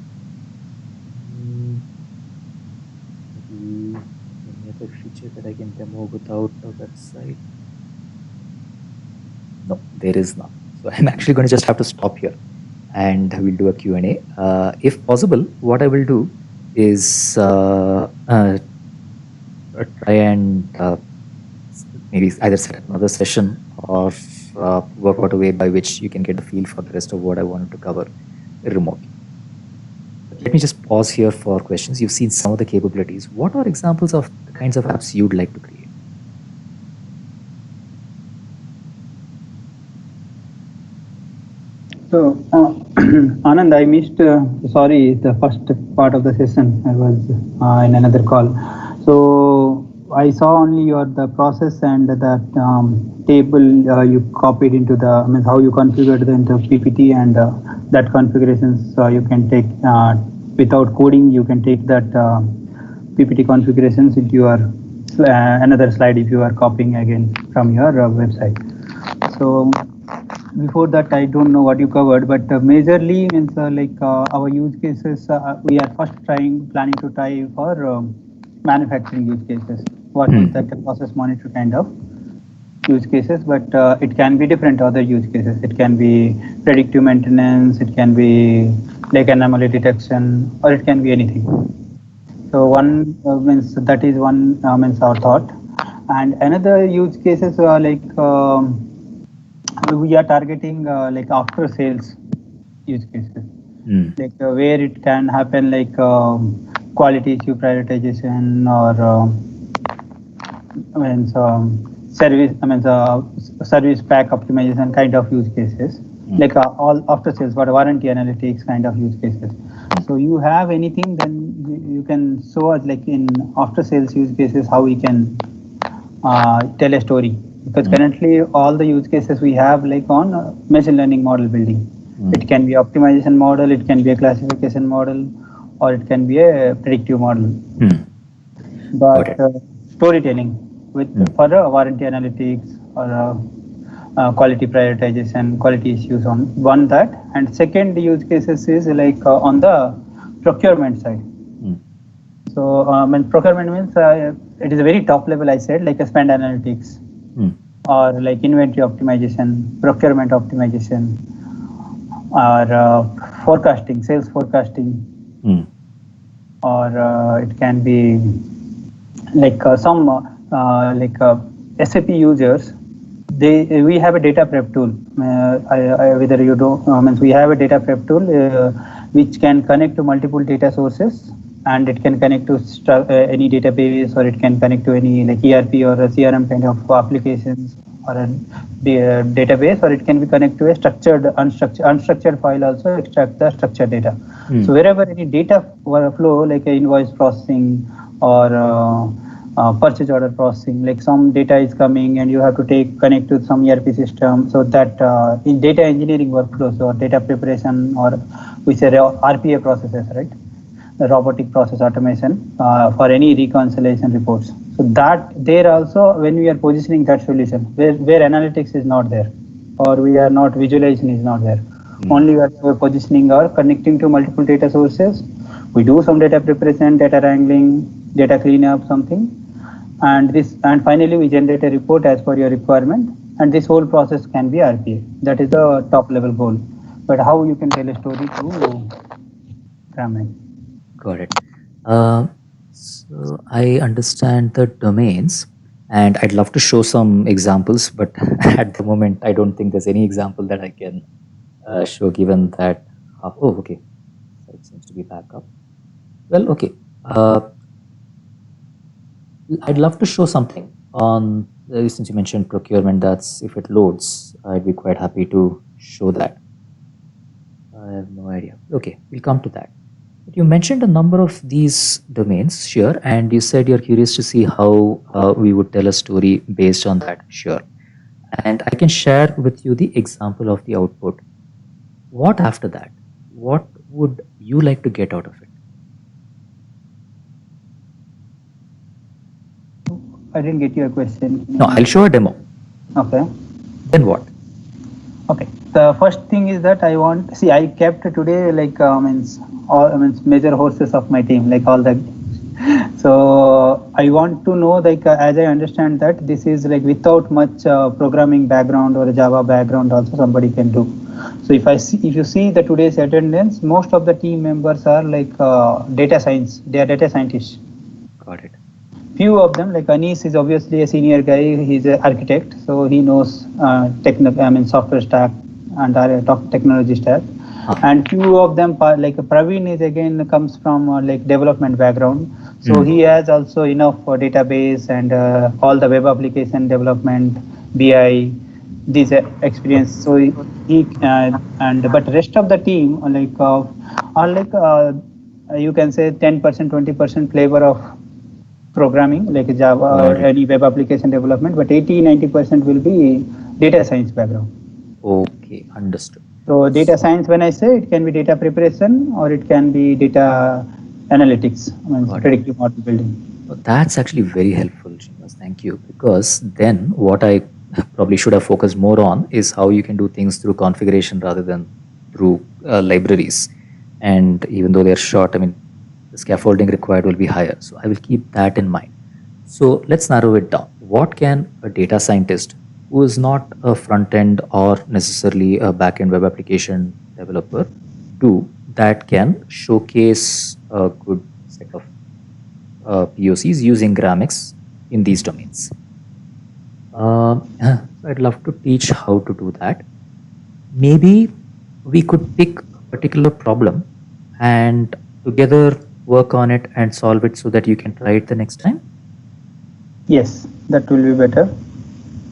maybe any other feature that I can demo without a website. No, there is none. So I'm actually going to just have to stop here and we'll do a Q&A. If possible, what I will do is try and maybe either set up another session or work out a way by which you can get a feel for the rest of what I wanted to cover remotely. But let me just pause here for questions. You've seen some of the capabilities. What are examples of the kinds of apps you'd like to create? So, Anand, I missed, sorry, the first part of the session. I was in another call. So, I saw only the process and that table you copied into how you configured it into PPT, and that configurations you can take without coding. You can take that PPT configurations into your another slide if you are copying again from your website. So before that, I don't know what you covered, but majorly means our use cases. We are first planning to try for manufacturing use cases. What is that process monitor kind of use cases? But it can be different other use cases. It can be predictive maintenance. It can be like anomaly detection, or it can be anything. So one means that is one means our thought, and another use cases are like we are targeting like after sales use cases, like where it can happen like quality issue prioritization or service pack optimization kind of use cases, like all after sales, but warranty analytics kind of use cases. So you have anything, then you can show us like in after sales use cases how we can tell a story, because currently all the use cases we have like on machine learning model building. It can be optimization model, it can be a classification model, or it can be a predictive model. But storytelling with for warranty analytics or quality prioritization, quality issues on one that, and second use cases is like on the procurement side. So when procurement means it is a very top level, I said, like a spend analytics or like inventory optimization, procurement optimization, or forecasting, sales forecasting, or it can be like some SAP users. We have a data prep tool. Whether you do, means we have a data prep tool which can connect to multiple data sources, and it can connect to any database, or it can connect to any like ERP or a CRM kind of applications, or a database, or it can be connected to a unstructured file also extract the structured data. So wherever any data flow like invoice processing or purchase order processing, like some data is coming and you have to connect to some ERP system, so that in data engineering workflows or data preparation, or we say RPA processes, right? The robotic process automation for any reconciliation reports. So that there also, when we are positioning that solution, where analytics is not there, or we are not, visualization is not there, only we are positioning or connecting to multiple data sources. We do some data preparation, data wrangling, data cleanup, something, and finally we generate a report as per your requirement, and this whole process can be RPA. That is the top level goal. But how you can tell a story to Ramay? Got it. So I understand the domains, and I'd love to show some examples, but at the moment I don't think there's any example that I can show, given that. Oh, okay. So it seems to be back up. Well, okay. I'd love to show something on, since you mentioned procurement, that's if it loads, I'd be quite happy to show that. I have no idea. Okay, we'll come to that. But you mentioned a number of these domains, sure, and you said you're curious to see how we would tell a story based on that, sure. And I can share with you the example of the output. What after that? What would you like to get out of it? I didn't get your question. No, I'll show a demo. Okay. Then what? Okay. The first thing is that I want, see, I kept today like major horses of my team, like all that. So I want to know, like as I understand that this is like without much programming background or a Java background also somebody can do. So if you see the today's attendance, most of the team members are like data science. They are data scientists. Got it. Few of them, like Anis is obviously a senior guy. He's an architect, so he knows software stack and technology stack. And few of them, like Praveen is again comes from like development background, so he has also enough for database and all the web application development, BI, this experience. So but rest of the team are like you can say 10%, 20% flavor of programming, like Java or any web application development, but 80-90% will be data science background. Okay, understood. So data science, when I say, it can be data preparation or it can be data analytics, predictive model building. Well, that's actually very helpful, Srinivas. Thank you. Because then what I probably should have focused more on is how you can do things through configuration rather than through libraries. And even though they're short, I mean, the scaffolding required will be higher. So I will keep that in mind. So let's narrow it down. What can a data scientist who is not a front-end or necessarily a back-end web application developer do that can showcase a good set of POCs using Gramex in these domains. I'd love to teach how to do that. Maybe we could pick a particular problem and together work on it and solve it so that you can try it the next time. Yes, that will be better.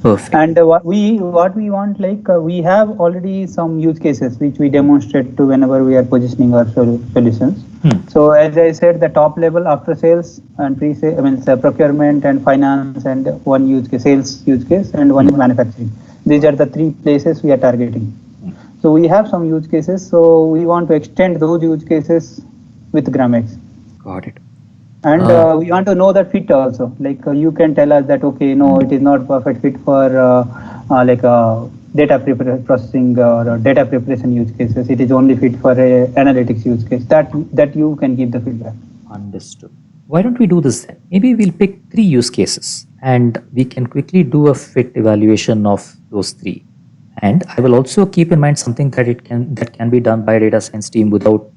Perfect. And what we want, like we have already some use cases which we demonstrate to whenever we are positioning our solutions. So as I said, the top level after sales and pre-sale, procurement and finance, and one use case, sales use case, and one is manufacturing. These are the three places we are targeting. So we have some use cases. So we want to extend those use cases with Gramex. Got it. And we want to know the fit also. Like you can tell us that, okay, no, it is not perfect fit for data processing or data preparation use cases. It is only fit for a analytics use case. That you can give the feedback. Understood. Why don't we do this then? Maybe we'll pick 3 use cases and we can quickly do a fit evaluation of those 3. And I will also keep in mind something that can be done by a data science team without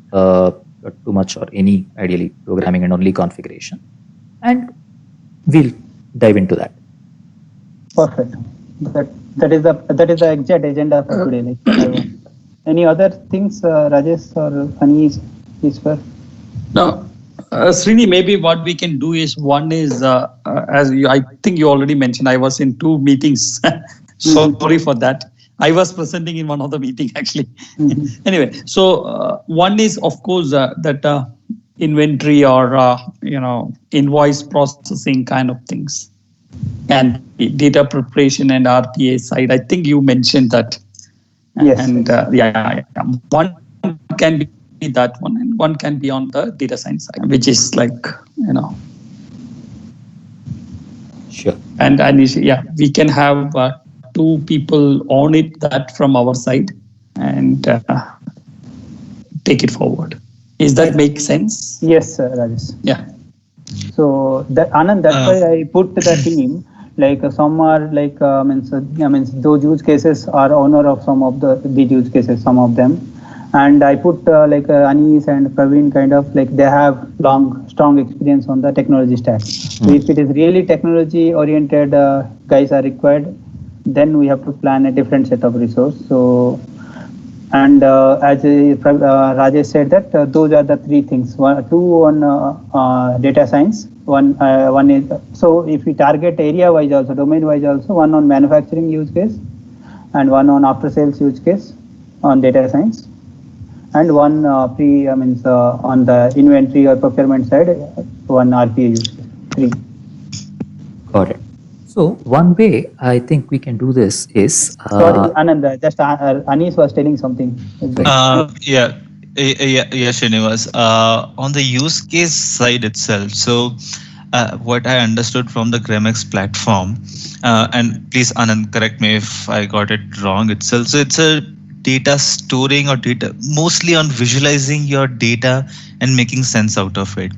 too much or any ideally programming and only configuration, and we'll dive into that. Perfect. That is the exact agenda for today. Like, any other things, Rajesh or Anis, Ishwar? No, Srini, maybe what we can do is, one is I think you already mentioned, I was in 2 meetings. Sorry for that. I was presenting in one of the meeting actually. Anyway, so one is of course that inventory or invoice processing kind of things, and data preparation and RPA side. I think you mentioned that. Yes. And one can be that one, and one can be on the data science side, which is like Sure. And we can have 2 people on it, that from our side, and take it forward. Is that make sense? Yes, Rajesh. Yeah. So Anand, that's why I put the team. Like some are like those use cases are owner of some of these use cases, some of them, and I put like Anis and Praveen, kind of like they have strong experience on the technology stack. So if it is really technology oriented guys are required, then we have to plan a different set of resource. So, and as Rajesh said that those are the 3 things. 2 on data science. One is, so if we target area wise also, domain wise also, one on manufacturing use case, and one on after sales use case on data science, and one on the inventory or procurement side, one RPA use case. 3. Got it. So one way I think we can do this is. Sorry, Anand, just Anis was telling something. Yeah, Srinivas. On the use case side itself, so what I understood from the Gramex platform, and please Anand, correct me if I got it wrong itself. So it's a data storing or data mostly on visualizing your data and making sense out of it.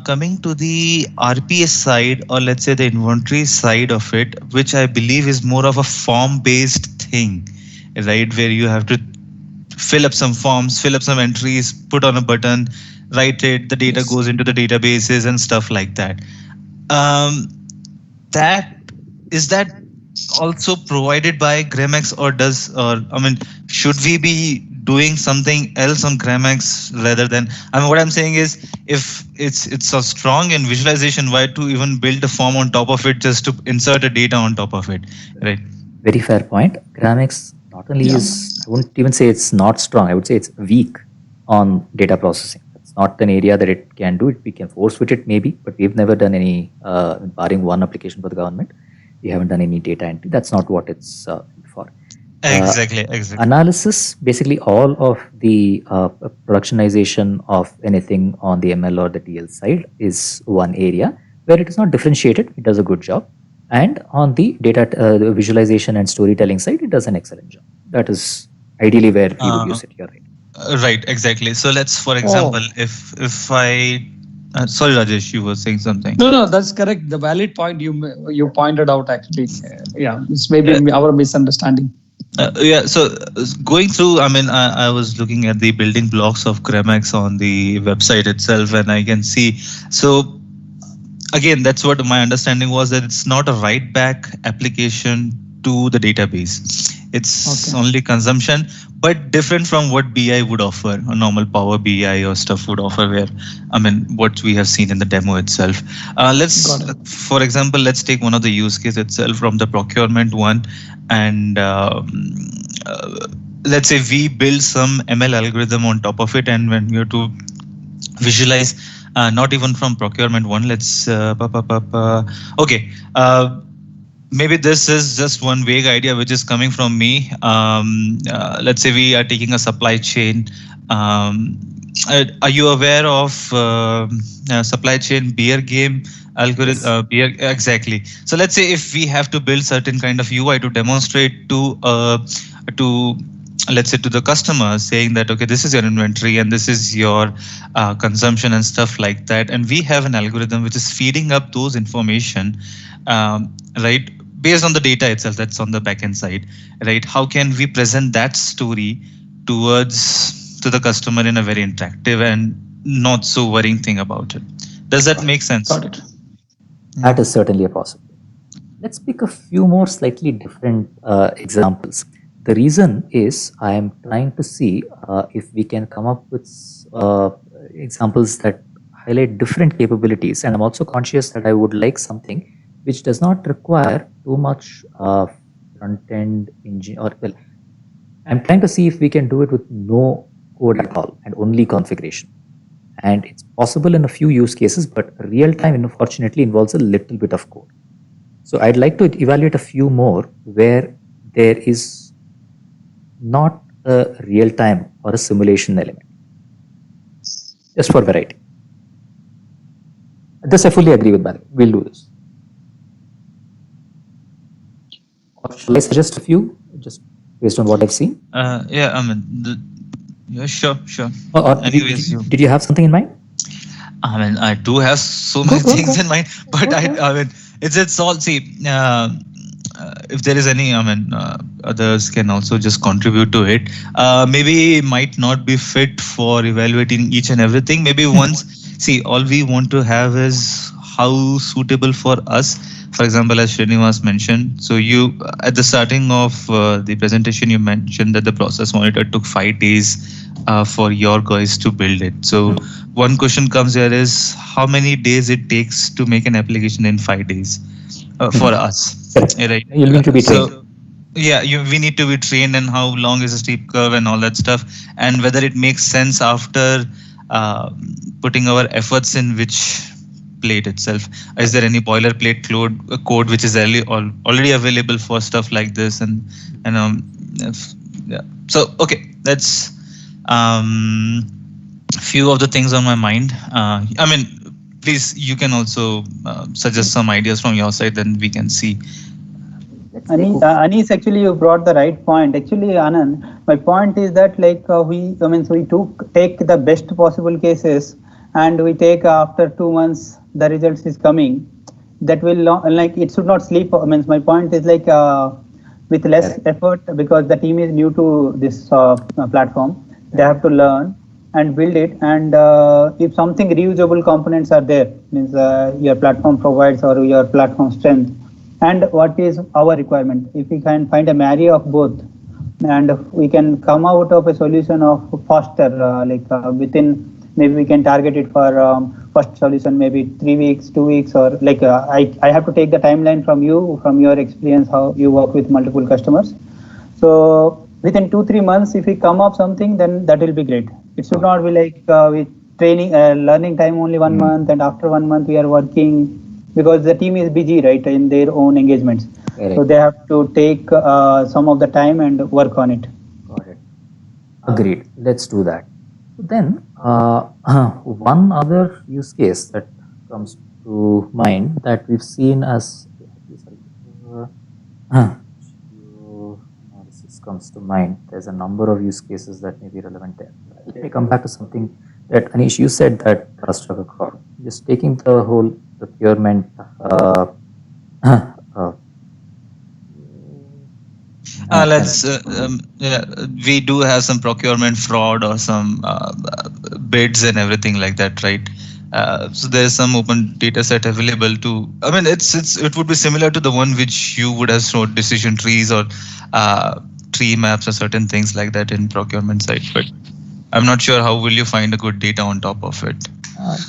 Coming to the RPA side, or let's say the inventory side of it, which I believe is more of a form-based thing, right? Where you have to fill up some forms, fill up some entries, put on a button, write it, the data goes into the databases and stuff like that. Is that also provided by Gramex, or should we be doing something else on Gramex rather than, what I'm saying is, if it's so strong in visualization, why to even build a form on top of it just to insert a data on top of it, right? Very fair point. Gramex not only is, I wouldn't even say it's not strong, I would say it's weak on data processing. It's not an area that it can do. We can force fit it maybe, but we've never done any, barring one application for the government, we haven't done any data entry. That's not what it's for. Exactly. Analysis, basically all of the productionization of anything on the ML or the DL side is one area where it is not differentiated. It does a good job. And on the data the visualization and storytelling side, it does an excellent job. That is ideally where you would use it. You're right. Right, exactly. So let's, for example, if I sorry, Rajesh, you were saying something. No, that's correct. The valid point you pointed out actually. It's maybe our misunderstanding. So going through, I was looking at the building blocks of Gramex on the website itself, and I can see. So again, that's what my understanding was, that it's not a write back application to the database. It's Okay. only consumption, but different from what BI would offer, a normal Power BI or stuff would offer, where, I mean, what we have seen in the demo itself. Got it. For example, let's take one of the use case itself from the procurement one. And uh, let's say we build some ML algorithm on top of it. And when we have to visualize, not even from procurement one, okay, maybe this is just one vague idea which is coming from me. Let's say we are taking a supply chain. Are you aware of supply chain beer game algorithm? Yes. Beer, exactly. So let's say if we have to build certain kind of UI to demonstrate to let's say to the customer, saying that, okay, this is your inventory and this is your consumption and stuff like that, and we have an algorithm which is feeding up those information, right, based on the data itself that's on the backend side, right? How can we present that story towards to the customer in a very interactive and not so worrying thing about it? Does that make sense? Got it. That is certainly a possibility. Let's pick a few more slightly different examples. The reason is I am trying to see if we can come up with examples that highlight different capabilities, and I'm also conscious that I would like something which does not require too much front-end engine, or well, I'm trying to see if we can do it with no code at all and only configuration. And it's possible in a few use cases, but real time, unfortunately, involves a little bit of code. So I'd like to evaluate a few more where there is not a real time or a simulation element, just for variety. This I fully agree with, by the way. We'll do this. Or shall I suggest a few, just based on what I've seen? Yeah, I mean, yeah, sure. Or Anyways, did you have something in mind? I mean, I do have so many things in mind, but I mean, it's all, see, if there is any, I mean, others can also just contribute to it. Maybe might not be fit for evaluating each and everything. Maybe once, see, all we want to have is how suitable for us. For example, as Srinivas mentioned, so you, at the starting of the presentation, you mentioned that the process monitor took 5 days for your guys to build it. So one question comes here is, how many days it takes to make an application in 5 days for us, Correct. right? You'll need to be trained. So, yeah, we need to be trained, and how long is a steep curve and all that stuff, and whether it makes sense after putting our efforts in which plate itself. Is there any boilerplate code which is already available for stuff like this? And yeah. So okay, that's few of the things on my mind. I mean, please, you can also suggest some ideas from your side, then we can see. Anis, actually, you brought the right point. Actually, Anand, my point is that like so we take the best possible cases, and we take after 2 months the results is coming. That will like it should not sleep. I mean, my point is like with less effort, because the team is new to this platform. They have to learn and build it, and if something reusable components are there, means your platform provides, or your platform strength, and what is our requirement, if we can find a marry of both, and we can come out of a solution of faster, within, maybe we can target it for first solution maybe 3 weeks, 2 weeks, or like I have to take the timeline from you, from your experience, how you work with multiple customers. So within 2-3 months, if we come up something, then that will be great. It should not be like with training, learning time only 1 month, and after 1 month we are working, because the team is busy, right, in their own engagements. Correct. So they have to take some of the time and work on it. Got it. Agreed. Let's do that. Then one other use case that comes to mind that we've seen as analysis comes to mind. There's a number of use cases that may be relevant there. Let me come back to something that Anish, you said that struck a chord. Just taking the whole procurement we do have some procurement fraud or some bids and everything like that, right? So there's some open data set available to. I mean, it would be similar to the one which you would have stored decision trees or tree maps or certain things like that in procurement side. But I'm not sure how will you find a good data on top of it.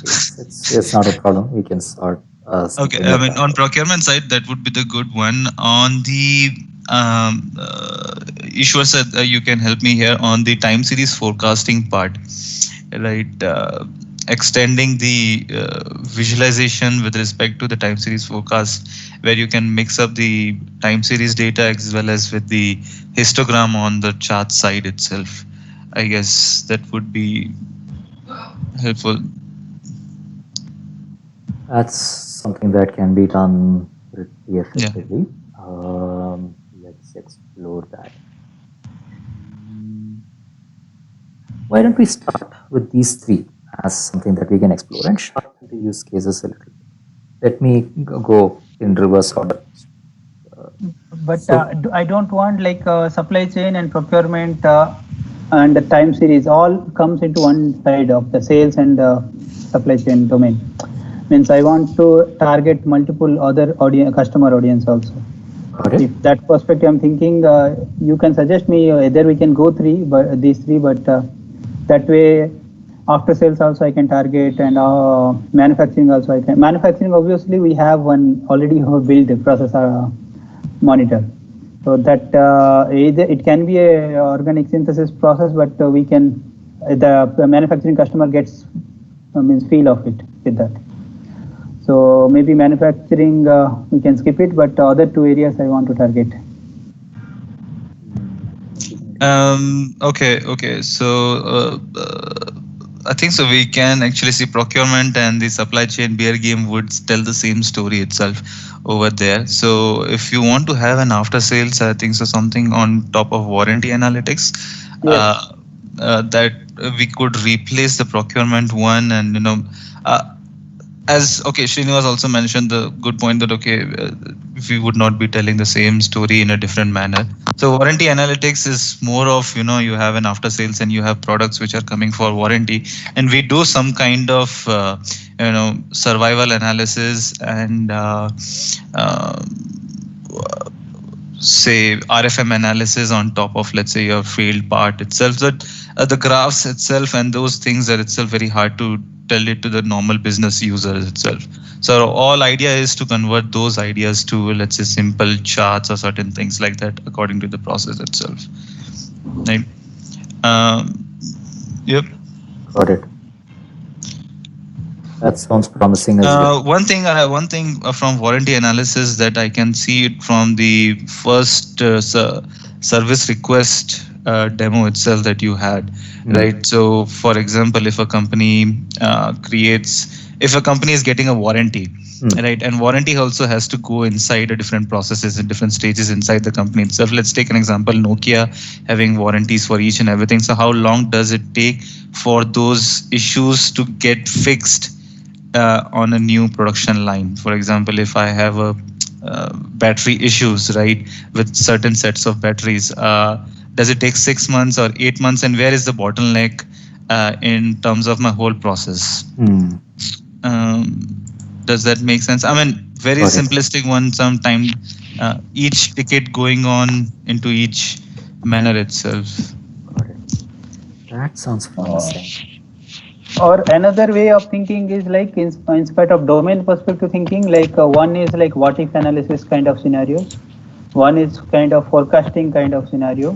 It's not a problem. We can sort. Okay, something I like mean that. on procurement side that would be the good one. On the Ishwar said you can help me here on the time series forecasting part, right? Extending the visualization with respect to the time series forecast, where you can mix up the time series data as well as with the histogram on the chart side itself. I guess that would be helpful. That's something that can be done pretty Yeah. effectively. Let's explore that. Why don't we start with these three as something that we can explore and shorten the use cases a little bit. Let me go in reverse order. But So- I don't want like supply chain and procurement and the time series all comes into one side of the sales and supply chain domain. Means I want to target multiple other customer audience also. Okay. If that perspective, I'm thinking you can suggest me either we can go these three, but that way after sales also I can target and manufacturing also I can. Manufacturing obviously we have one already built process monitor. So that either it can be a organic synthesis process, but we can the manufacturing customer gets means feel of it with that. So maybe manufacturing we can skip it, but other two areas I want to target. Okay. So I think so. We can actually see procurement and the supply chain beer game would tell the same story itself over there. So if you want to have an after sales, I think so something on top of warranty analytics, Yes. that we could replace the procurement one, and as Srinivas also mentioned the good point that we would not be telling the same story in a different manner. So warranty analytics is more of you have an after sales and you have products which are coming for warranty, and we do some kind of survival analysis and say RFM analysis on top of, let's say, your failed part itself. That the graphs itself and those things are itself very hard to tell it to the normal business users itself. So all idea is to convert those ideas to, let's say, simple charts or certain things like that according to the process itself. Right. Yep. Got it. That sounds promising as well. One thing from warranty analysis that I can see it from the first service request demo itself that you had, right? So, for example, if a company if a company is getting a warranty, right, and warranty also has to go inside a different processes and different stages inside the company itself. Let's take an example: Nokia having warranties for each and everything. So, how long does it take for those issues to get fixed on a new production line? For example, if I have a battery issues, right, with certain sets of batteries, does it take 6 months or 8 months, and where is the bottleneck in terms of my whole process? Does that make sense? I mean, very Got it. simplistic one. Sometime each ticket going on into each manner itself. Got it. That sounds promising. Or another way of thinking is like in spite of domain perspective thinking, like one is like what if analysis kind of scenarios, one is kind of forecasting kind of scenario.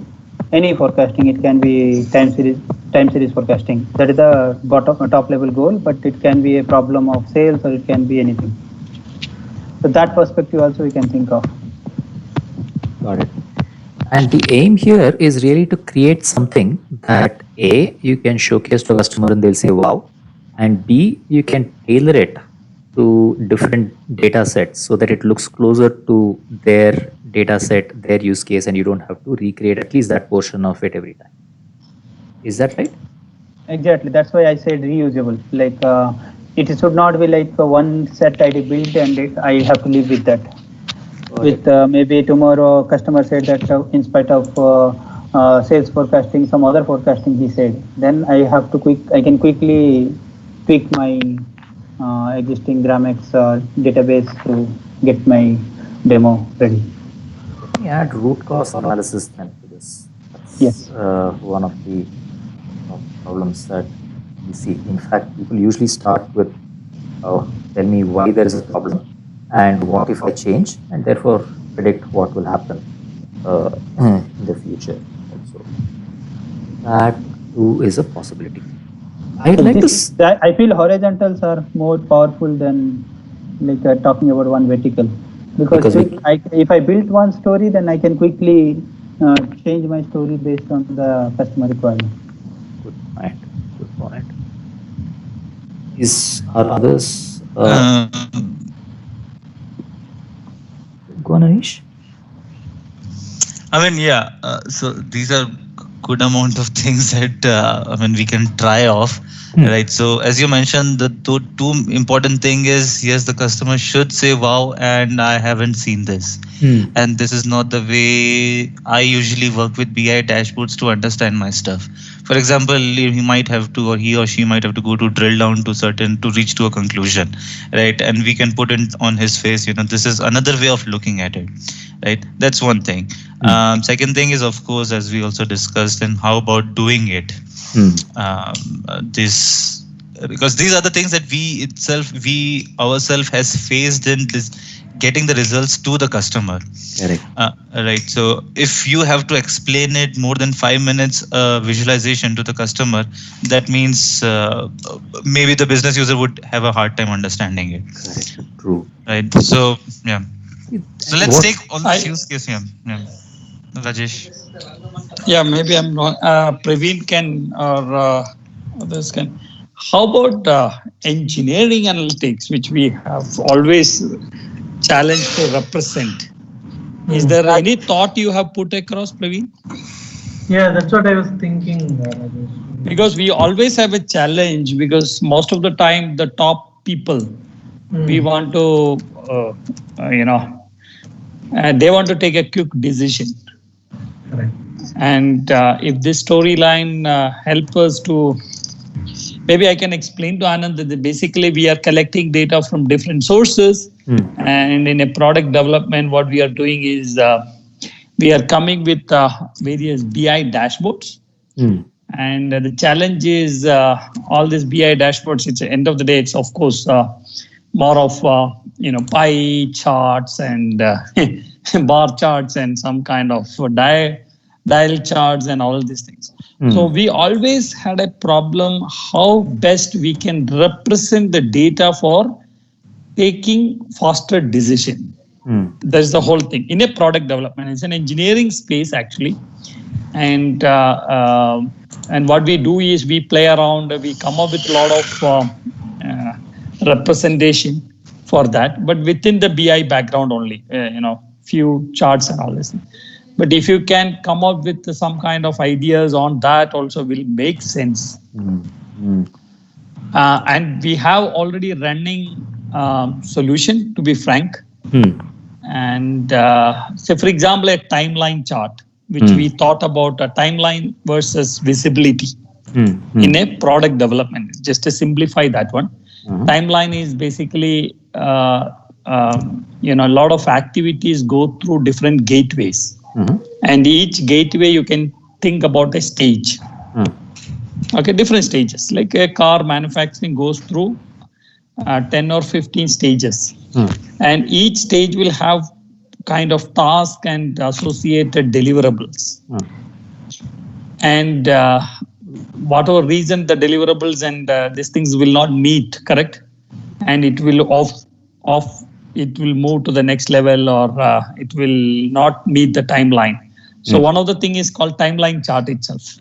Any forecasting, it can be time series forecasting. That is the top level goal, but it can be a problem of sales or it can be anything. So that perspective also we can think of. Got it. And the aim here is really to create something that A, you can showcase to a customer and they'll say, wow. And B, you can tailor it to different data sets so that it looks closer to their data set, their use case, and you don't have to recreate at least that portion of it every time. Is that right? Exactly. That's why I said reusable. Like it should not be like one set I built and I have to live with that. With maybe tomorrow customer said that in spite of sales forecasting, some other forecasting he said, then I have to I can quickly tweak my existing Gramex database to get my demo ready. Let me add root cause analysis then to this. That's Yes. one of the problems that we see. In fact, people usually start with tell me why there is a problem and what if I change, and therefore predict what will happen in the future also. That too is a possibility. I'd like to. I feel horizontals are more powerful than like talking about one vertical, because if I build one story, then I can quickly change my story based on the customer requirement. Good point. Good point. Are others? Go on, Anish. I mean, yeah. So these are good amount of things that we can try off, right? So as you mentioned, the two important thing is, yes, the customer should say, "Wow," and I haven't seen this, and this is not the way I usually work with BI dashboards to understand my stuff. For example, he might have to, or he or she might have to go to drill down to reach to a conclusion, right? And we can put it on his face, this is another way of looking at it, right? That's one thing. Second thing is, of course, as we also discussed, and how about doing it? Because these are the things that we ourselves has faced in this, getting the results to the customer. Correct. Right. So if you have to explain it more than 5 minutes visualization to the customer, that means maybe the business user would have a hard time understanding it. Correct. True. Right. So yeah. So let's take all the use case. Yeah. Rajesh. Yeah, maybe I'm wrong. Praveen can, or others can. How about engineering analytics, which we have always challenged to represent? Is there any thought you have put across, Praveen? Yeah, that's what I was thinking, Rajesh. Because we always have a challenge, because most of the time the top people, we want to, they want to take a quick decision. Correct. And if this storyline help us to, maybe I can explain to Anand that basically we are collecting data from different sources, and in a product development, what we are doing is we are coming with various BI dashboards. And the challenge is all these BI dashboards, it's at the end of the day, it's of course more of pie charts and bar charts and some kind of dial charts and all of these things. So we always had a problem how best we can represent the data for taking faster decision. That's the whole thing in a product development. It's an engineering space actually, and what we do is we play around. We come up with a lot of representation for that, but within the BI background only. Few charts and all this. But if you can come up with some kind of ideas on that, also will make sense. And we have already running solution, to be frank. And say, for example, a timeline chart, which we thought about a timeline versus visibility in a product development. Just to simplify that one, timeline is basically a lot of activities go through different gateways. And each gateway you can think about a stage. Okay, different stages. Like a car manufacturing goes through 10 or 15 stages. And each stage will have kind of task and associated deliverables. And whatever reason the deliverables and these things will not meet, correct? And it will it will move to the next level, or it will not meet the timeline. So one of the thing is called timeline chart itself.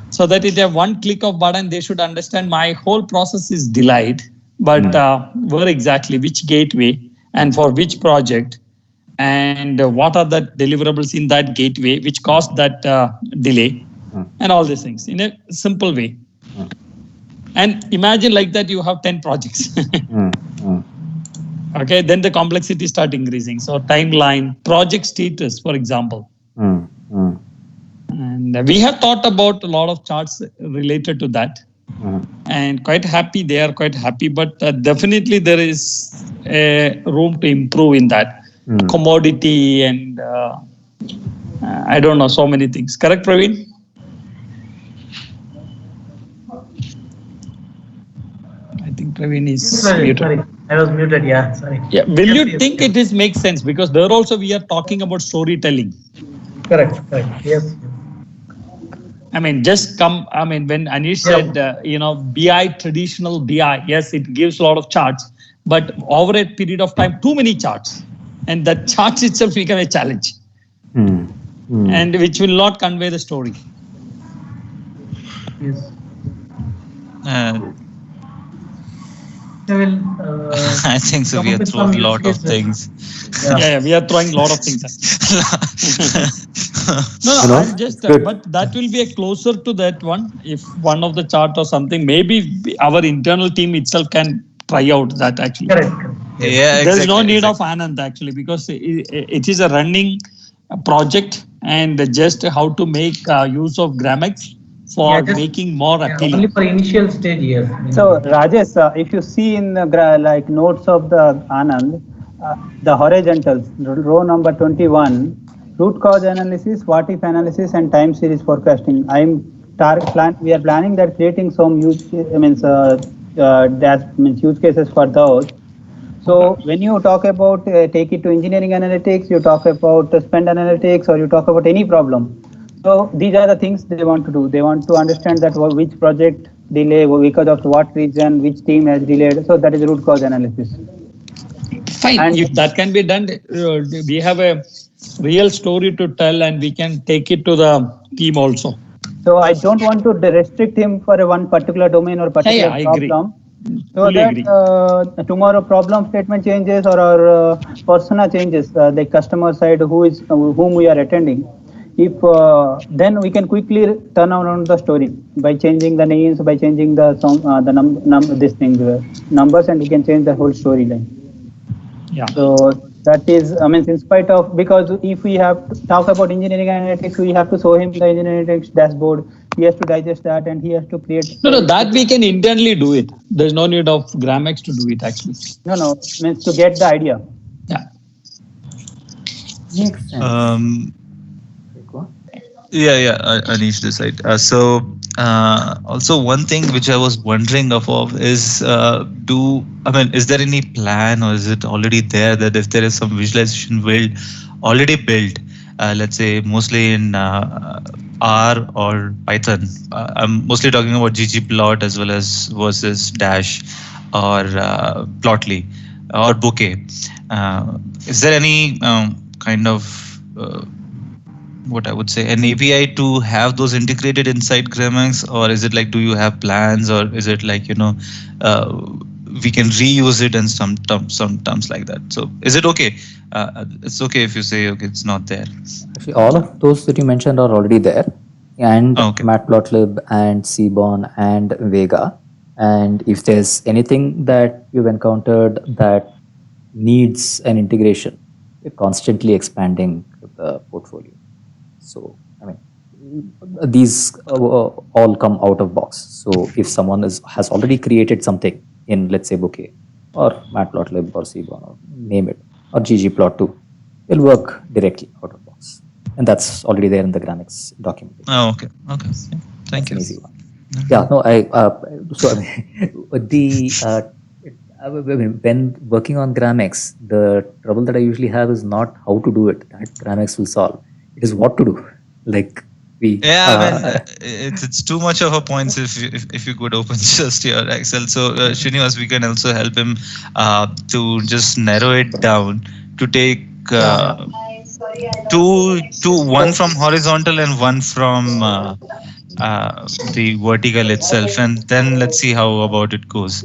So that it have one click of button, they should understand my whole process is delayed, but where exactly, which gateway and for which project, and what are the deliverables in that gateway which caused that delay, and all these things in a simple way. And imagine like that you have 10 projects. Okay, then the complexity start increasing. So timeline, project status, for example. And we have thought about a lot of charts related to that. and quite happy. They are quite happy, but definitely there is room to improve in that commodity and I don't know, so many things. Correct, Praveen? I think Praveen is muted. Sorry, I was muted. Yeah, sorry. Yeah. Will Yes, you yes, think yes. it is makes sense, because there also we are talking about storytelling. Correct. Yes. I mean, when Anish said, BI, traditional BI, yes, it gives a lot of charts, but over a period of time, too many charts. And that charts itself become a challenge, and which will not convey the story. Yes. Uh, I will. I think so. come We up have with thrown some a lot of use cases. things. Yeah, we are throwing a lot of things. No, I'm just, but that will be a closer to that one. If one of the chart or something, maybe our internal team itself can try out that actually. Correct. Yes. Yeah, There is no need exactly. of Anand actually, because it is a running project, and just how to make use of Gramex for Yeah, just- making more Yeah, appealing. only for initial stage, yes. So Rajesh, if you see in the like notes of the Anand, the horizontals, row number 21, root cause analysis, what if analysis, and time series forecasting. We are planning that creating some use cases for those. So when you talk about take it to engineering analytics, you talk about spend analytics, or you talk about any problem. So these are the things they want to do. They want to understand that which project delay, because of what reason, which team has delayed. So that is root cause analysis. Fine, And- if that can be done, we have a real story to tell, and we can take it to the team also. So I don't want to restrict him for one particular domain or particular I agree. problem. So Fully that agree. tomorrow problem statement changes, or our persona changes, the customer side whom we are attending. If then we can quickly turn around the story by changing the names, by changing the numbers, and we can change the whole storyline. Yeah. So that is, in spite of, because if we have to talk about engineering analytics, we have to show him the engineering analytics dashboard. He has to digest that, and he has to create. No, that we can internally do it. There's no need of Gramex to do it actually. No, means to get the idea. Yeah. Makes sense. Yeah, Anish this side. Also one thing which I was wondering of is, is there any plan, or is it already there, that if there is some visualization already built, let's say mostly in R or Python. I'm mostly talking about ggplot as well as versus Dash or Plotly or Bouquet. Is there any kind of what I would say, an API to have those integrated inside Gramex, or is it like, do you have plans, or is it like, we can reuse it in some terms like that? So is it okay? It's okay if you say, okay, it's not there. Actually, all of those that you mentioned are already there, and Okay. Matplotlib and Seaborn and Vega. And if there's anything that you've encountered that needs an integration, we're constantly expanding the portfolio. So, these all come out of box. So if someone has already created something in, let's say, Bouquet or Matplotlib or Seaborn, or name it, or ggplot2, will work directly out of box. And that's already there in the Gramex document. Oh, okay. Yeah. Thank you. An easy one. Yeah, no, when working on Gramex, the trouble that I usually have is not how to do it. That Gramex will solve. It is what to do. Like it's too much of a points if you could open just your Excel. So Srinivas, we can also help him to just narrow it down to take one from horizontal and one from the vertical itself, and then let's see how about it goes.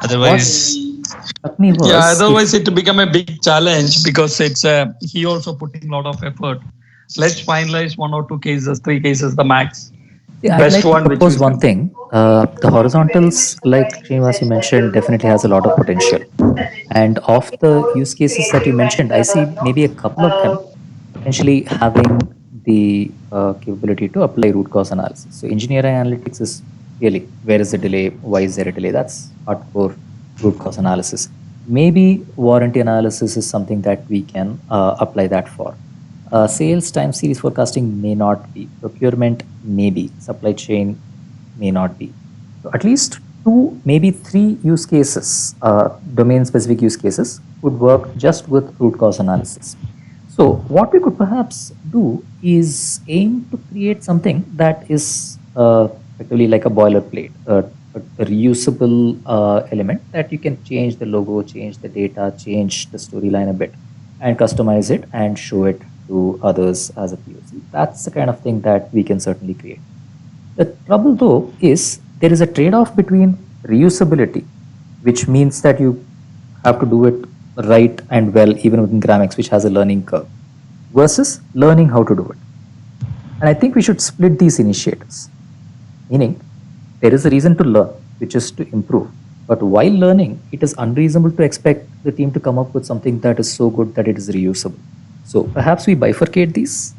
Otherwise, otherwise it will become a big challenge, because it's he also putting a lot of effort. Let's finalize 1 or 2 cases, 3 cases, the max. Yeah, I'd like to propose one thing. The horizontals, like Srinivas you mentioned, definitely has a lot of potential. And of the use cases that you mentioned, I see maybe a couple of them potentially having the capability to apply root cause analysis. So engineering analytics is really, where is the delay? Why is there a delay? That's hardcore root cause analysis. Maybe warranty analysis is something that we can apply that for. Sales time series forecasting may not be. Procurement may be. Supply chain may not be. So at least 2, maybe 3 use cases, domain-specific use cases, would work just with root cause analysis. So what we could perhaps do is aim to create something that is effectively like a boilerplate, a reusable element that you can change the logo, change the data, change the storyline a bit, and customize it and show it to others as a POC. That's the kind of thing that we can certainly create. The trouble though is there is a trade-off between reusability, which means that you have to do it right and well even within Gramex, which has a learning curve, versus learning how to do it. And I think we should split these initiatives, meaning there is a reason to learn, which is to improve. But while learning, it is unreasonable to expect the team to come up with something that is so good that it is reusable. So perhaps we bifurcate these.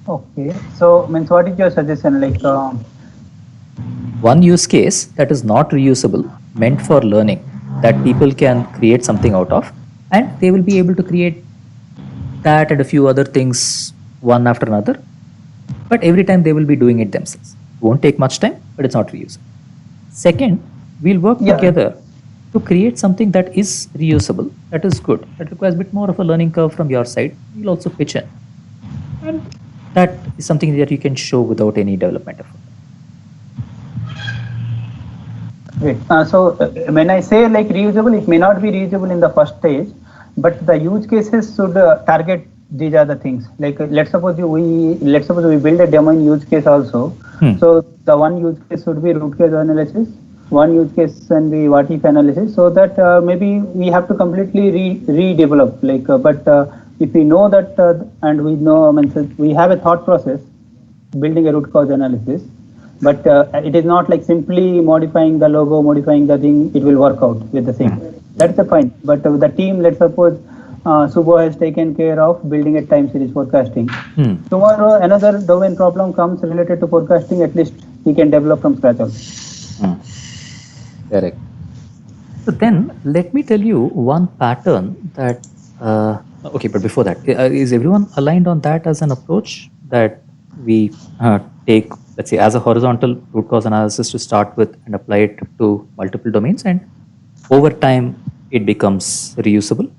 Okay. So, means what is your suggestion? Like, One use case that is not reusable, meant for learning, that people can create something out of, and they will be able to create that and a few other things one after another. But every time they will be doing it themselves. Won't take much time, but it's not reusable. Second, we'll work Yeah. together to create something that is reusable, that is good, that requires a bit more of a learning curve from your side. We'll also pitch in. And that is something that you can show without any development effort. wait, when I say like reusable, it may not be reusable in the first stage, but the use cases should target these other things. Like let's suppose we build a domain use case also. So the one use case should be root cause analysis. One use case can be what if analysis. So that maybe we have to completely redevelop. Like, if we know that and we know, we have a thought process building a root cause analysis. But it is not like simply modifying the logo, modifying the thing, it will work out with the same. That's the point. But the team, let's suppose Subho has taken care of building a time series forecasting. Tomorrow, another domain problem comes related to forecasting, at least he can develop from scratch also. Correct. So then, let me tell you one pattern that, okay, but before that, is everyone aligned on that as an approach that we take, let's say, as a horizontal root cause analysis to start with and apply it to multiple domains, and over time it becomes reusable?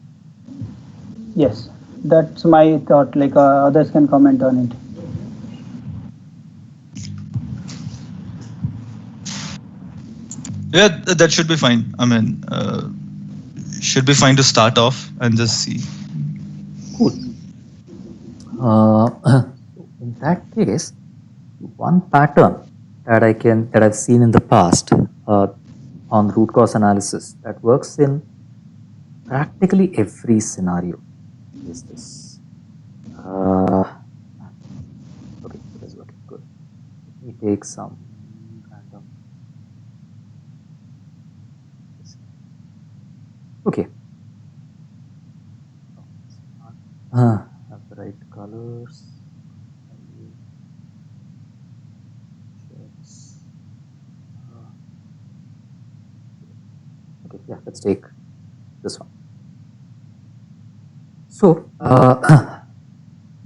Yes, that's my thought. Like others can comment on it. Yeah, that should be fine. I mean, should be fine to start off and just see. Cool. In that case, one pattern that I've seen in the past on root cause analysis that works in practically every scenario is this. Okay, it is working good. Let me take some random. Okay. Have the right colors. Okay, yeah, let's take this one. So,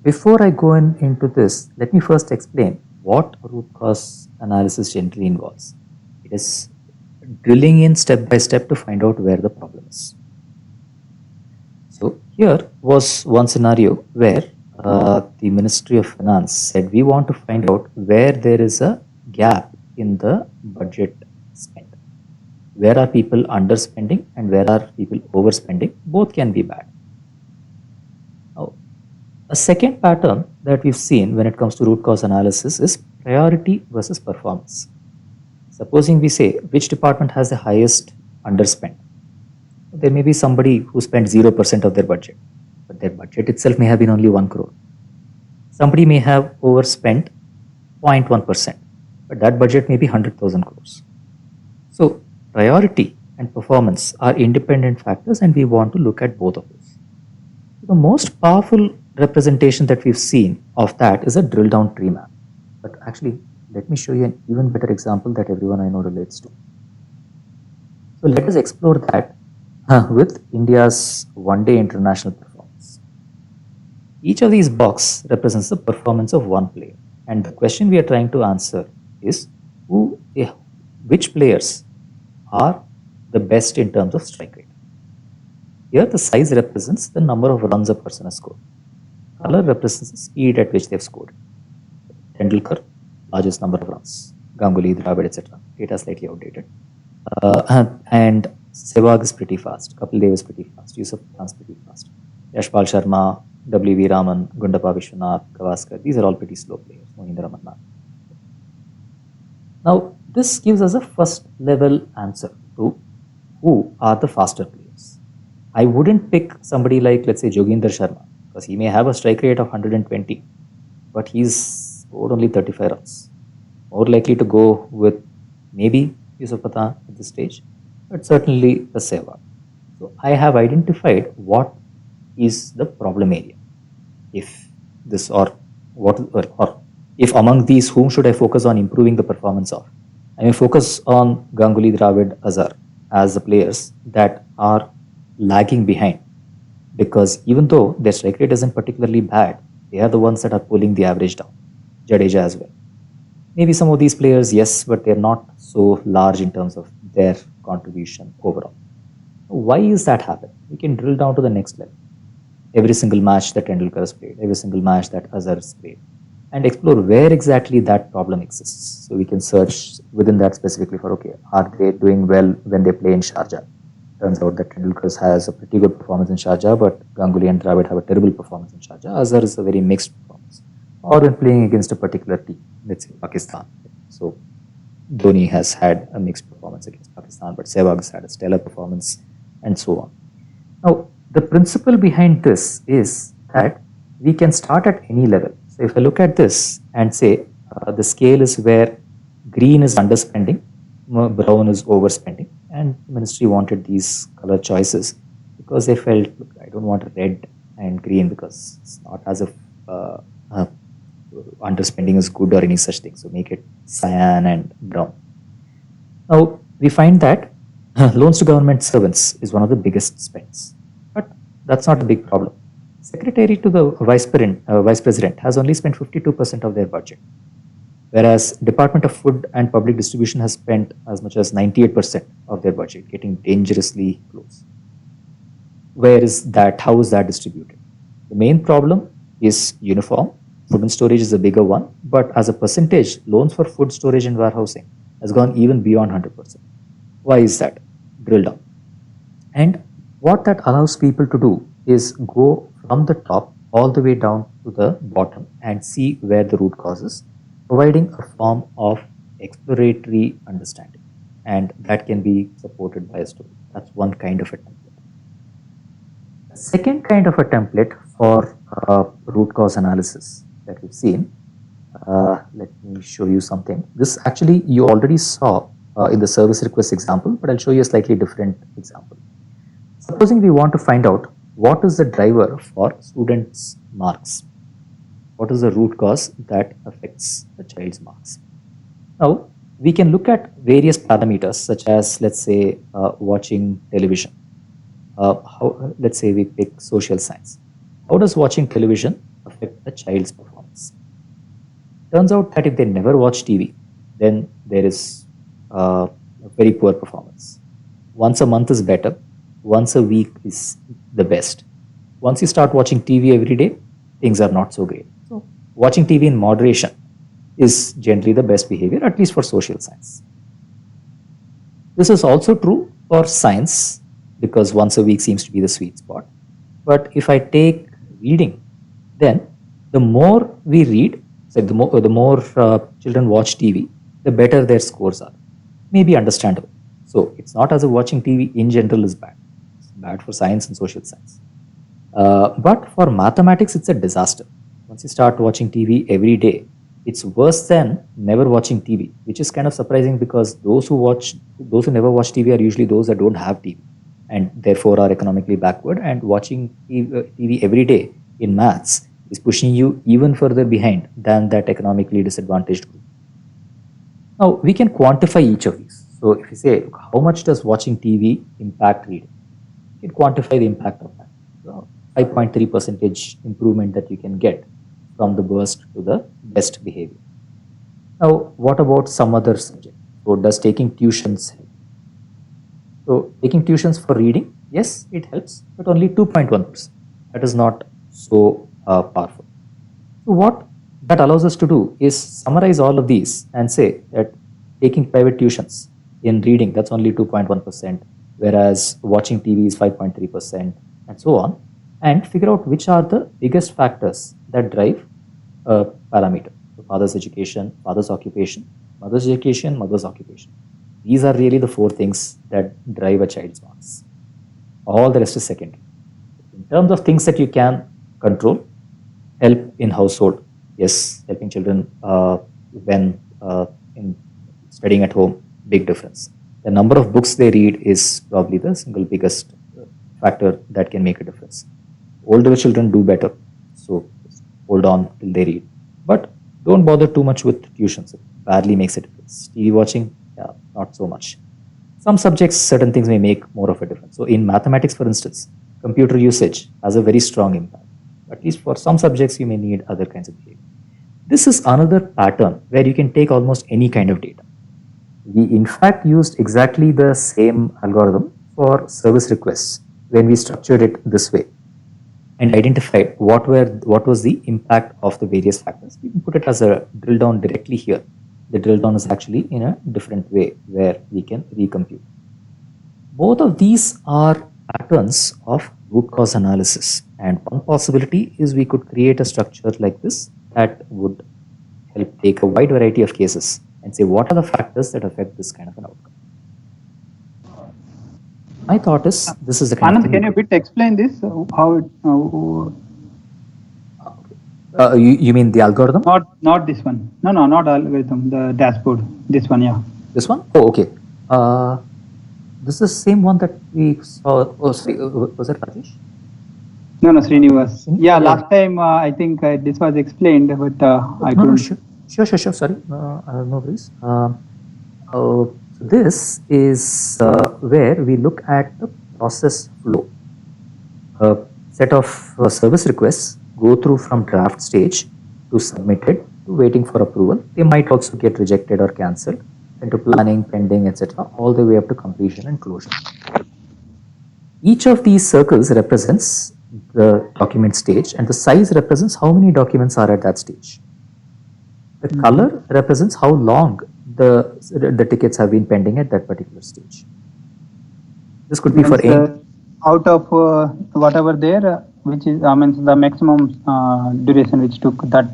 before I go into this, let me first explain what root cause analysis generally involves. It is drilling in step by step to find out where the problem is. So, here was one scenario where the Ministry of Finance said we want to find out where there is a gap in the budget spend. Where are people underspending and where are people overspending? Both can be bad. Now, a second pattern that we've seen when it comes to root cause analysis is priority versus performance. Supposing we say which department has the highest underspend. There may be somebody who spent 0% of their budget, but their budget itself may have been only 1 crore. Somebody may have overspent 0.1%, but that budget may be 100,000 crores. So priority and performance are independent factors, and we want to look at both of those. The most powerful representation that we've seen of that is a drill down tree map. But actually, let me show you an even better example that everyone I know relates to. So let us explore that with India's one-day international performance. Each of these boxes represents the performance of one player, and the question we are trying to answer is which players are the best in terms of strike rate. Here, the size represents the number of runs a person has scored. Color represents the speed at which they've scored. Tendulkar, largest number of runs. Ganguly, Dravid, etc. Data slightly outdated. And Sehwag is pretty fast. Kapil Dev is pretty fast. Yusuf Pathan is pretty fast. Yashpal Sharma, W.V. Raman, Gundappa Vishwanath, Gavaskar. These are all pretty slow players. Mohindra Manna. Now, this gives us a first level answer to who are the faster players. I wouldn't pick somebody like, let's say, Joginder Sharma, because he may have a strike rate of 120, but he's scored only 35 runs. More likely to go with maybe Yusuf Pathan at this stage, but certainly the Sehwag. So I have identified what is the problem area. If this or what or if among these, whom should I focus on improving the performance of? I may focus on Ganguly, Dravid, Azhar as the players that are lagging behind, because even though their strike rate isn't particularly bad, they are the ones that are pulling the average down. Jadeja as well. Maybe some of these players, yes, but they're not so large in terms of their contribution overall. Why is that happening? We can drill down to the next level. Every single match that Tendulkar has played, every single match that Azhar has played, and explore where exactly that problem exists. So we can search within that specifically for, okay, are they doing well when they play in Sharjah? Turns out that Tendulkar has a pretty good performance in Sharjah, but Ganguly and Dravid have a terrible performance in Sharjah. Azhar is a very mixed performance. Or when playing against a particular team, let's say Pakistan. So Dhoni has had a mixed performance against Pakistan, but Sehwag has had a stellar performance, and so on. Now, the principle behind this is that we can start at any level. So if I look at this and say the scale is where green is underspending, brown is overspending, and the ministry wanted these color choices because they felt, look, I don't want red and green because it's not as if underspending is good or any such thing. So make it cyan and brown. Now we find that loans to government servants is one of the biggest spends, but that's not a big problem. Secretary to the vice president has only spent 52% of their budget, whereas Department of Food and Public Distribution has spent as much as 98% of their budget, getting dangerously close. Where is that? How is that distributed? The main problem is uniform. Food and storage is a bigger one, but as a percentage, loans for food storage and warehousing has gone even beyond 100%. Why is that? Drill down. And what that allows people to do is go from the top all the way down to the bottom and see where the root cause is, providing a form of exploratory understanding. And that can be supported by a story. That's one kind of a template. The second kind of a template for root cause analysis that we've seen, let me show you something. This actually you already saw in the service request example, but I'll show you a slightly different example. Supposing we want to find out what is the driver for students' marks. What is the root cause that affects the child's marks? Now, we can look at various parameters such as, let's say, watching television. Let's say we pick social science. How does watching television affect a child's performance? Turns out that if they never watch TV, then there is a very poor performance. Once a month is better. Once a week is the best. Once you start watching TV every day, things are not so great. So watching TV in moderation is generally the best behavior, at least for social science. This is also true for science because once a week seems to be the sweet spot. But if I take reading, then the more we read, so the more children watch TV, the better their scores are. Maybe understandable. So it's not as if watching TV in general is bad. It's bad for science and social science. But for mathematics, it's a disaster. Once you start watching TV every day, it's worse than never watching TV, which is kind of surprising because those who never watch TV are usually those that don't have TV and therefore are economically backward. And watching TV every day in maths is pushing you even further behind than that economically disadvantaged group. Now, we can quantify each of these. So, if you say, look, how much does watching TV impact reading? You can quantify the impact of that. So 5.3% improvement that you can get from the worst to the best behavior. Now, what about some other subject? So, does taking tuitions help? So, taking tuitions for reading, yes, it helps, but only 2.1%. That is not so powerful. So, what that allows us to do is summarize all of these and say that taking private tuitions in reading, that's only 2.1%, whereas watching TV is 5.3%, and so on, and figure out which are the biggest factors that drive a parameter. So father's education, father's occupation, mother's education, mother's occupation. These are really the 4 things that drive a child's marks. All the rest is secondary. In terms of things that you can control, help in household. Yes, helping children when in studying at home, big difference. The number of books they read is probably the single biggest factor that can make a difference. Older children do better, so hold on till they read. But don't bother too much with tuitions. It barely makes a difference. TV watching, yeah, not so much. Some subjects, certain things may make more of a difference. So in mathematics, for instance, computer usage has a very strong impact. At least for some subjects, you may need other kinds of behavior. This is another pattern where you can take almost any kind of data. We in fact used exactly the same algorithm for service requests when we structured it this way and identified what was the impact of the various factors. We can put it as a drill down directly here. The drill down is actually in a different way where we can recompute. Both of these are patterns of root cause analysis, and one possibility is we could create a structure like this that would help take a wide variety of cases and say what are the factors that affect this kind of an outcome. My thought is this is the kind Anand, of thing. can you bit explain this? How it, you mean the algorithm? not this one. No, not algorithm. The dashboard. This one, yeah. This one? Oh, okay. This is the same one that we saw. Oh, sorry, was it Rajesh? No, Srinivas. Srini? Yeah, last time I think this was explained, but I couldn't. No, sure. Sorry, no worries. This is where we look at the process flow. A set of service requests go through from draft stage to submitted to waiting for approval. They might also get rejected or cancelled, into planning, pending, etc., all the way up to completion and closure. Each of these circles represents the document stage, and the size represents how many documents are at that stage. The color represents how long the tickets have been pending at that particular stage. This could be for any. Out of whatever there, which is means the maximum duration which took, that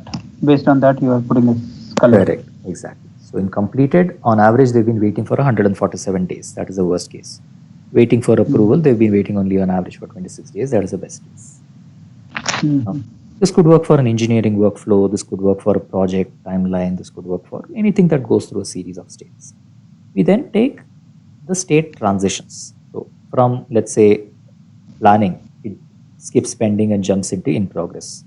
based on that you are putting this color. Correct, exactly. So in completed, on average, they've been waiting for 147 days. That is the worst case. Waiting for approval, they've been waiting only on average for 26 days. That is the best case. This could work for an engineering workflow. This could work for a project timeline. This could work for anything that goes through a series of states. We then take the state transitions. So from, let's say, planning, it skips pending and jumps into in progress.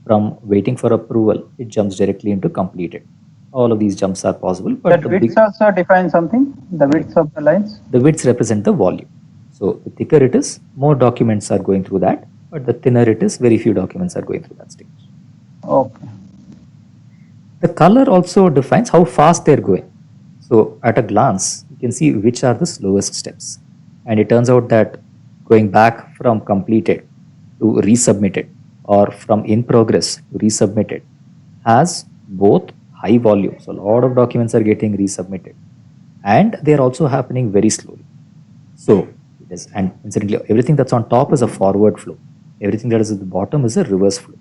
From waiting for approval, it jumps directly into completed. All of these jumps are possible. But that width also defines something, the width of the lines? The widths represent the volume. So the thicker it is, more documents are going through that. But the thinner it is, very few documents are going through that stage. Okay. The color also defines how fast they're going. So at a glance, you can see which are the slowest steps. And it turns out that going back from completed to resubmitted or from in progress to resubmitted has both high volume. So a lot of documents are getting resubmitted and they're also happening very slowly. So it is, and incidentally, everything that's on top is a forward flow. Everything that is at the bottom is a reverse flow.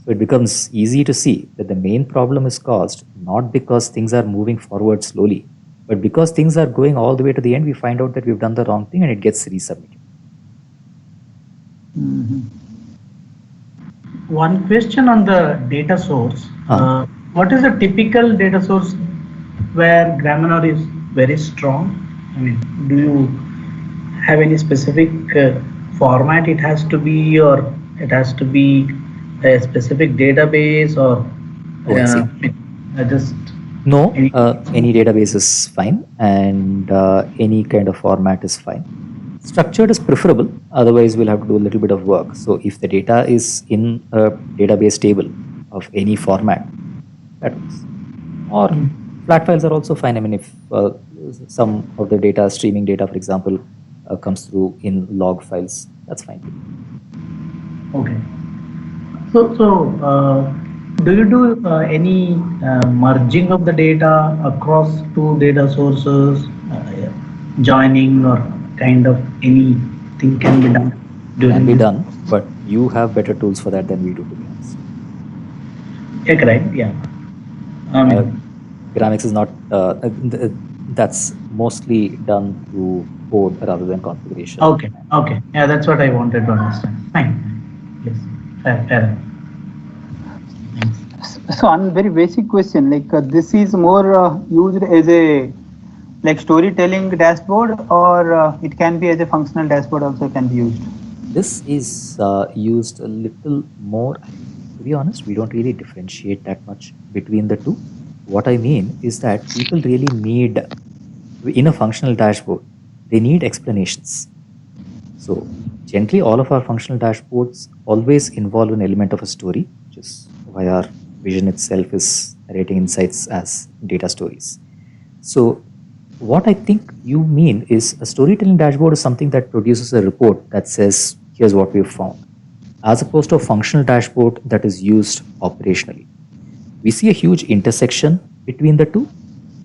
So it becomes easy to see that the main problem is caused not because things are moving forward slowly, but because things are going all the way to the end, we find out that we've done the wrong thing and it gets resubmitted. One question on the data source. What is a typical data source where Gramenor is very strong? I mean, do you have any specific format it has to be, or it has to be a specific database or ONC. just No, any? any database is fine, and any kind of format is fine. Structured is preferable, otherwise we'll have to do a little bit of work. So if the data is in a database table of any format, that works. Or flat files are also fine. I mean, if some of the data, streaming data, for example, comes through in log files, that's fine. Okay. So, do you do any merging of the data across two data sources, joining or kind of anything can be done? Can be this? done, but you have better tools for that than we do, to be honest. Yeah, correct. Yeah. Grammix is not, that's mostly done through code rather than configuration. Okay. Okay. Yeah, that's what I wanted to understand. Fine. Yes. Fair enough. So on very basic question, like this is more used as a like storytelling dashboard, or it can be as a functional dashboard also can be used. This is used a little more. To be honest, we don't really differentiate that much between the two. What I mean is that people really need, in a functional dashboard, they need explanations. So generally, all of our functional dashboards always involve an element of a story, which is why our vision itself is narrating insights as data stories. So what I think you mean is a storytelling dashboard is something that produces a report that says, here's what we've found, as opposed to a functional dashboard that is used operationally. We see a huge intersection between the two.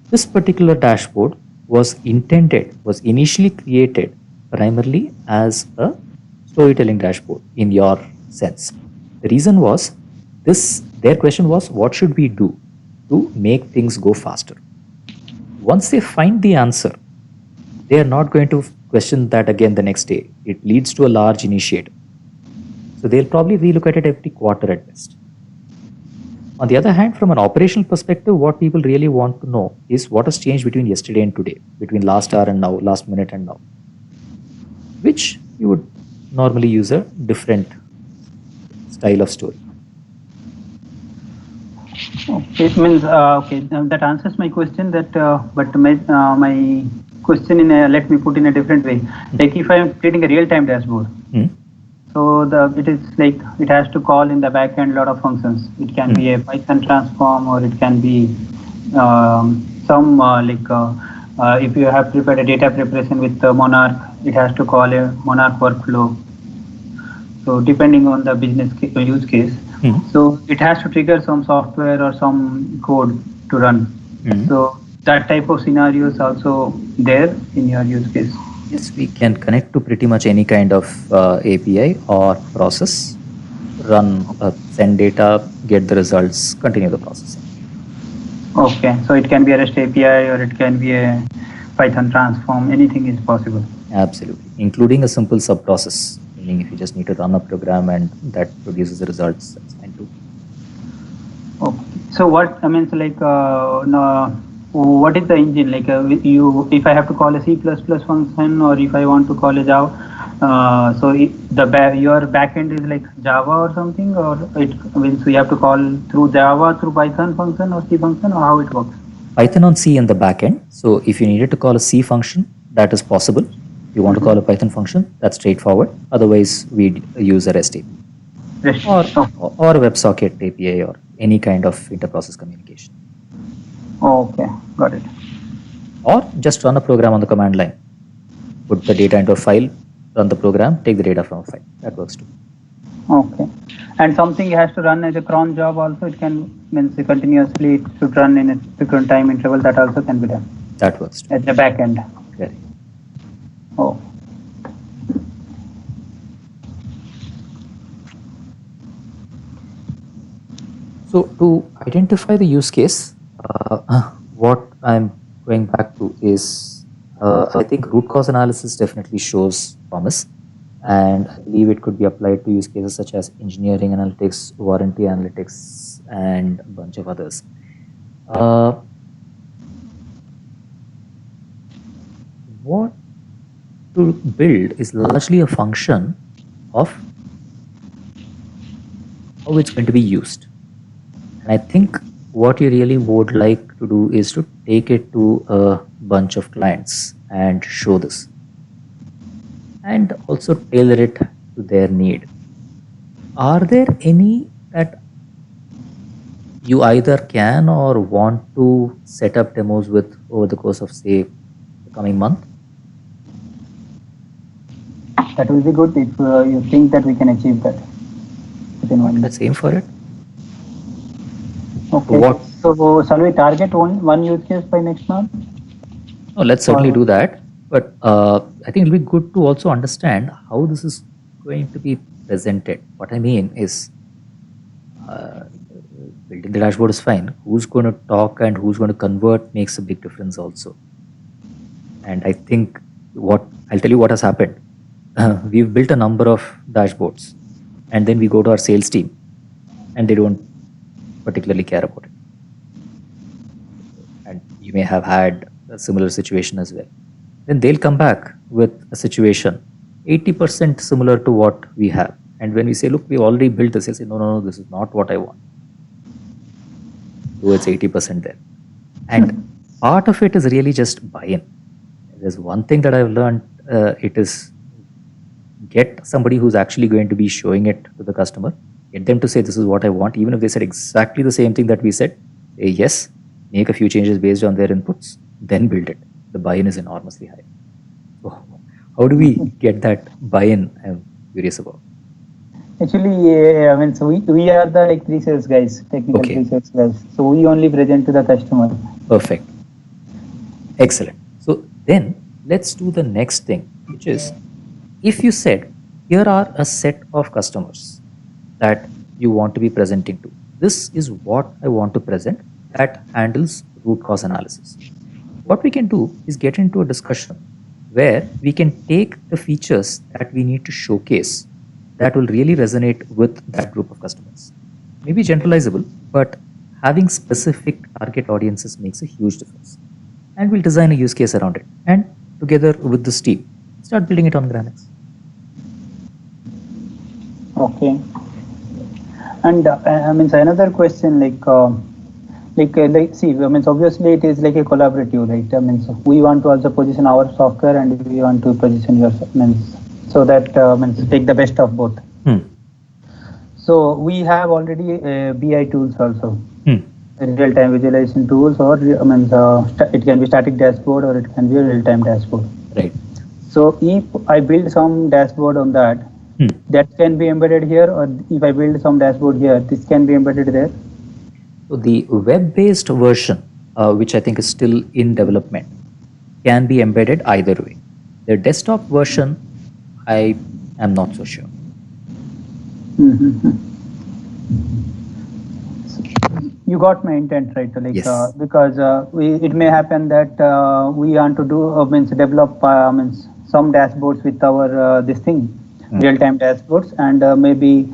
This particular dashboard was initially created primarily as a storytelling dashboard in your sense. The reason was their question was, what should we do to make things go faster? Once they find the answer, they are not going to question that again the next day. It leads to a large initiative. So they'll probably relook at it every quarter at best. On the other hand, from an operational perspective, what people really want to know is what has changed between yesterday and today, between last hour and now, last minute and now, which you would normally use a different style of story. It means okay. That answers my question. That but my question let me put in a different way. Like if I am creating a real-time dashboard, so it is like it has to call in the backend a lot of functions. It can be a Python transform, or it can be some if you have prepared a data preparation with Monarch, it has to call a Monarch workflow. So depending on the business use case, so it has to trigger some software or some code to run. So that type of scenario is also there in your use case. Yes, we can connect to pretty much any kind of API or process, run, send data, get the results, continue the processing. Okay, so it can be a REST API or it can be a Python transform, anything is possible. Absolutely, including a simple sub-process, meaning if you just need to run a program and that produces the results, that's fine too. Okay. So what, I mean, so like, what is the engine? Like if I have to call a C++ function, or if I want to call a Java, so your backend is like Java or something, or it means we have to call through Java, through Python function or C function, or how it works? Python on C in the backend. So if you needed to call a C function, that is possible. If you want to call a Python function, that's straightforward. Otherwise, we'd use a REST API or a WebSocket API or any kind of inter-process communication. Okay, got it. Or just run a program on the command line. Put the data into a file, run the program, take the data from a file. That works too. Okay. And something has to run as a cron job also. It can means continuously it should run in a frequent time interval. That also can be done. That works too. At the back end. Correct. Oh. So to identify the use case, what I'm going back to is, I think root cause analysis definitely shows promise, and I believe it could be applied to use cases such as engineering analytics, warranty analytics, and a bunch of others. What to build is largely a function of how it's going to be used. And I think what you really would like to do is to take it to a bunch of clients and show this, and also tailor it to their need. Are there any that you either can or want to set up demos with over the course of, say, the coming month? That will be good if you think that we can achieve that within 1 month. Let's aim for it. Okay. What? So shall we target one use case by next month? No, let's certainly do that. But I think it'll be good to also understand how this is going to be presented. What I mean is, building the dashboard is fine. Who's going to talk and who's going to convert makes a big difference also. And I think I'll tell you what has happened. We've built a number of dashboards, and then we go to our sales team, and they don't particularly care about it. And you may have had a similar situation as well. Then they'll come back with a situation 80% similar to what we have. And when we say, look, we already built this, they'll say, no, this is not what I want. So it's 80% there. And part of it is really just buy-in. There's one thing that I've learned, it is get somebody who's actually going to be showing it to the customer, get them to say, this is what I want. Even if they said exactly the same thing that we said, say yes, make a few changes based on their inputs, then build it. The buy-in is enormously high. So how do we get that buy-in? I'm curious about. Actually, I mean, so we are the like pre-sales guys, technical Okay. pre-sales guys. So we only present to the customer. Perfect. Excellent. So then let's do the next thing, which is, if you said, here are a set of customers that you want to be presenting to. This is what I want to present that handles root cause analysis. What we can do is get into a discussion where we can take the features that we need to showcase that will really resonate with that group of customers. Maybe generalizable, but having specific target audiences makes a huge difference. And we'll design a use case around it. And together with this team, start building it on Granix. Okay. And I mean, so another question, see, I mean, so obviously it is like a collaborative, right? I mean, so we want to also position our software and we want to position your, so that take the best of both. So we have already BI tools also, real-time visualization tools, or it can be static dashboard or it can be a real-time dashboard. Right. So if I build some dashboard on that, that can be embedded here, or if I build some dashboard here, this can be embedded there. So the web-based version, which I think is still in development, can be embedded either way. The desktop version, I am not so sure. You got my intent, right? Like, Yes. Because it may happen that we want to do develop some dashboards with our this thing, real-time dashboards, and maybe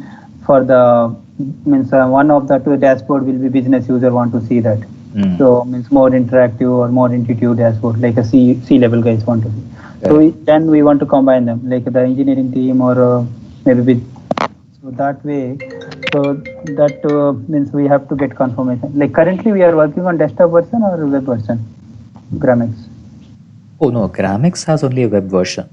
for the one of the two dashboard will be business user want to see that. So more interactive or more intuitive dashboard, like a C-level guys want to see. So then we want to combine them, like the engineering team or maybe with. So that way, so that means we have to get confirmation. Like currently we are working on desktop version or web version, Gramix. Oh no, Gramix has only a web version.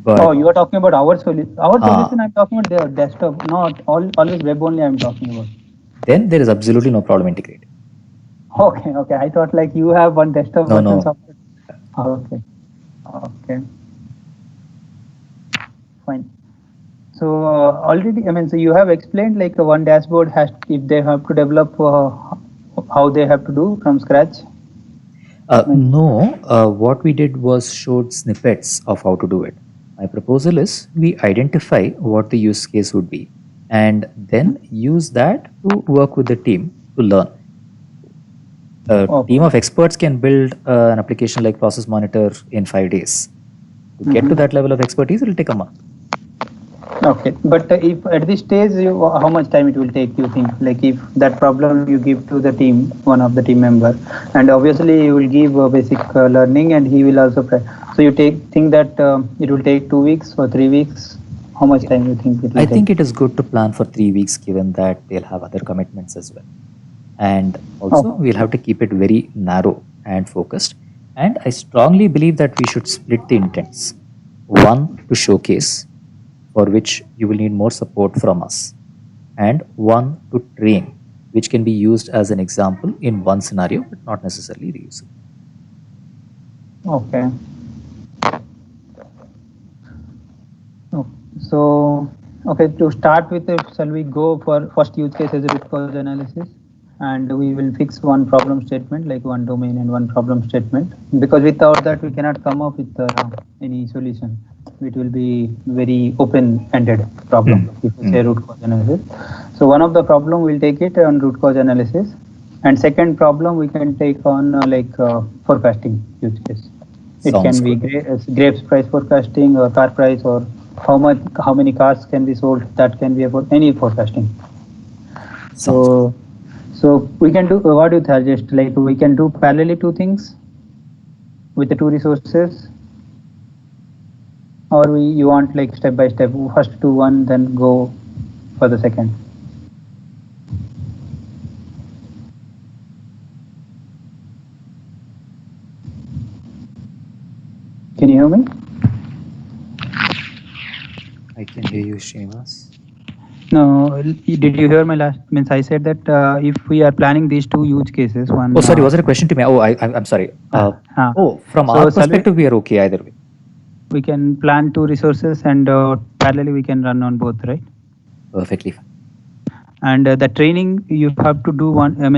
But you are talking about our solution. Our solution, I'm talking about their desktop, not always web only I'm talking about. Then there is absolutely no problem integrating. Okay. I thought like you have one desktop version. No. Software. Okay. Fine. So already, so you have explained like one dashboard has, if they have to develop, how they have to do from scratch. No, what we did was showed snippets of how to do it. My proposal is we identify what the use case would be and then use that to work with the team to learn. A team of experts can build an application like Process Monitor in 5 days. To get to that level of expertise, it will take a month. Okay, but if at this stage, how much time it will take, you think? Like if that problem you give to the team, one of the team member, and obviously you will give basic learning and he will also, so you think that it will take 2 weeks or 3 weeks? how much time you think it will I take? think it is good to plan for 3 weeks, given that they'll have other commitments as well. And also, we'll have to keep it very narrow and focused. And I strongly believe that we should split the intents. One to showcase, for which you will need more support from us, and one to train, which can be used as an example in one scenario, but not necessarily reusable. Okay. So, okay, to start with, shall we go for first use case as a root cause analysis? And we will fix one problem statement, like one domain and one problem statement, because without that we cannot come up with any solution. It will be very open-ended problem if we say root cause analysis. So one of the problem we'll take it on root cause analysis, and second problem we can take on forecasting use case. It Sounds can be grapes price forecasting or car price, or how many cars can be sold. That can be about any forecasting. So we can do, what do you suggest? Like we can do parallelly two things with the two resources, or you want like step by step, first do one, then go for the second? Can you hear me? I can hear you, Srinivas. No, did you hear my last? Means I said that if we are planning these two use cases, one. Oh, sorry, was it a question to me? Oh, I'm sorry. From our perspective, we are okay either way. We can plan two resources, and parallelly we can run on both, right? Perfectly fine. And the training you have to do one. That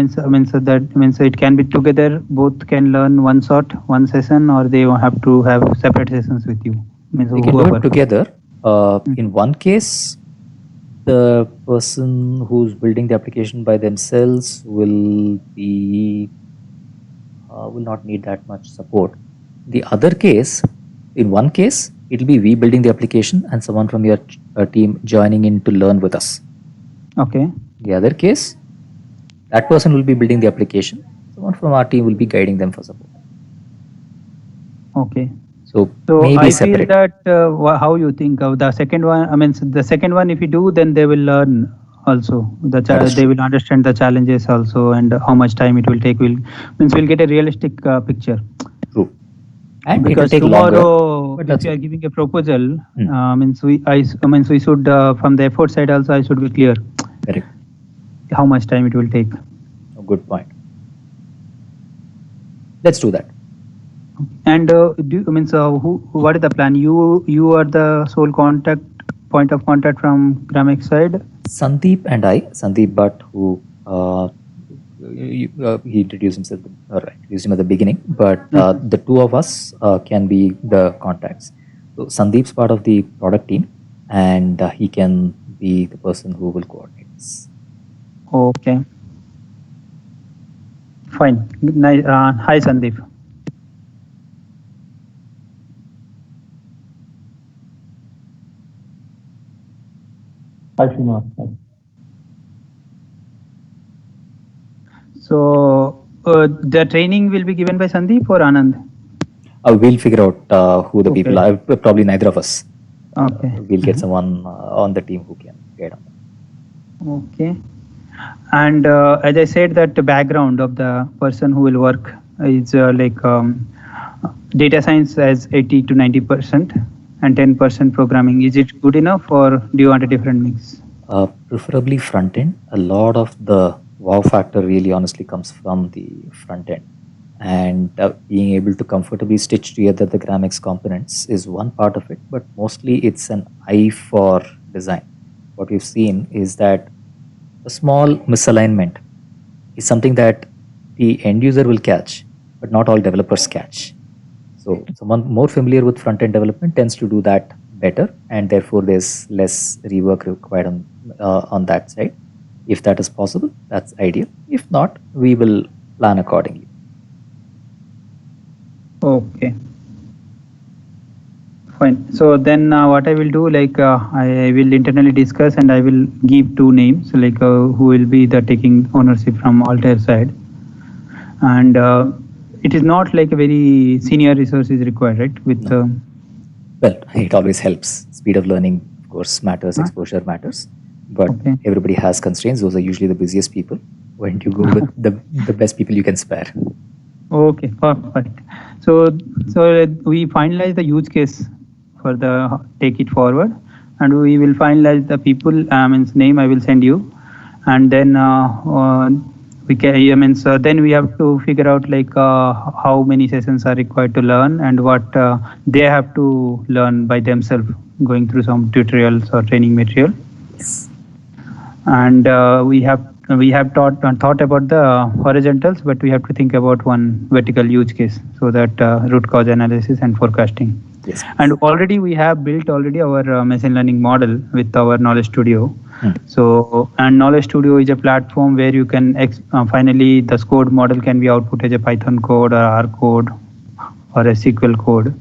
means it can be together. Both can learn one session, or they have to have separate sessions with you. Means we can do it together. In one case, the person who's building the application by themselves will not need that much support. The other case, in one case, it'll be we building the application and someone from your team joining in to learn with us. Okay. The other case, that person will be building the application. Someone from our team will be guiding them for support. Okay. So maybe I separate. feel that how you think of the second one. The second one, if you do, then they will learn also. They will understand the challenges also, and how much time it will take. We'll get a realistic picture. True. And because tomorrow, if you are giving a proposal, we should from the effort side also I should be clear. Correct. How much time it will take. A good point. Let's do that. And what is the plan? You are the sole point of contact from Gramex side. Sandeep and I, Sandeep Bhatt, who he introduced himself, introduced him at the beginning, but the two of us can be the contacts. So Sandeep's part of the product team, and he can be the person who will coordinate this. Okay. Fine. Nice. Hi, Sandeep. Hi, Srinivas. So the training will be given by Sandeep or Anand? We'll figure out who the people are. Probably neither of us. Okay. We'll get someone on the team who can guide on that. Okay. And as I said, that the background of the person who will work is data science as 80 to 90% and 10% programming. Is it good enough, or do you want a different mix? Preferably front end. A lot of the wow factor really honestly comes from the front end. And being able to comfortably stitch together the Gramex components is one part of it, but mostly it's an eye for design. What we've seen is that a small misalignment is something that the end user will catch, but not all developers catch. So someone more familiar with front-end development tends to do that better, and therefore there's less rework required on that side. If that is possible, that's ideal. If not, we will plan accordingly. Okay. Fine. So then what I will do, I will internally discuss, and I will give two names, who will be the taking ownership from Altair side. And it is not like a very senior resource is required, right? With Well, it always helps. Speed of learning, of course matters, exposure matters, but Okay. everybody has constraints. Those are usually the busiest people. Why don't you go with the best people you can spare? Okay, perfect. So we finalize the use case for the take it forward, and we will finalize the people means name I will send you, and then we can so then we have to figure out like how many sessions are required to learn and what they have to learn by themselves, going through some tutorials or training material. Yes. And we have thought about the horizontals, but we have to think about one vertical use case, so that root cause analysis and forecasting. Yes. And already we have built our machine learning model with our Knowledge Studio. So, and Knowledge Studio is a platform where you can finally the scored model can be output as a Python code or R code or a SQL code.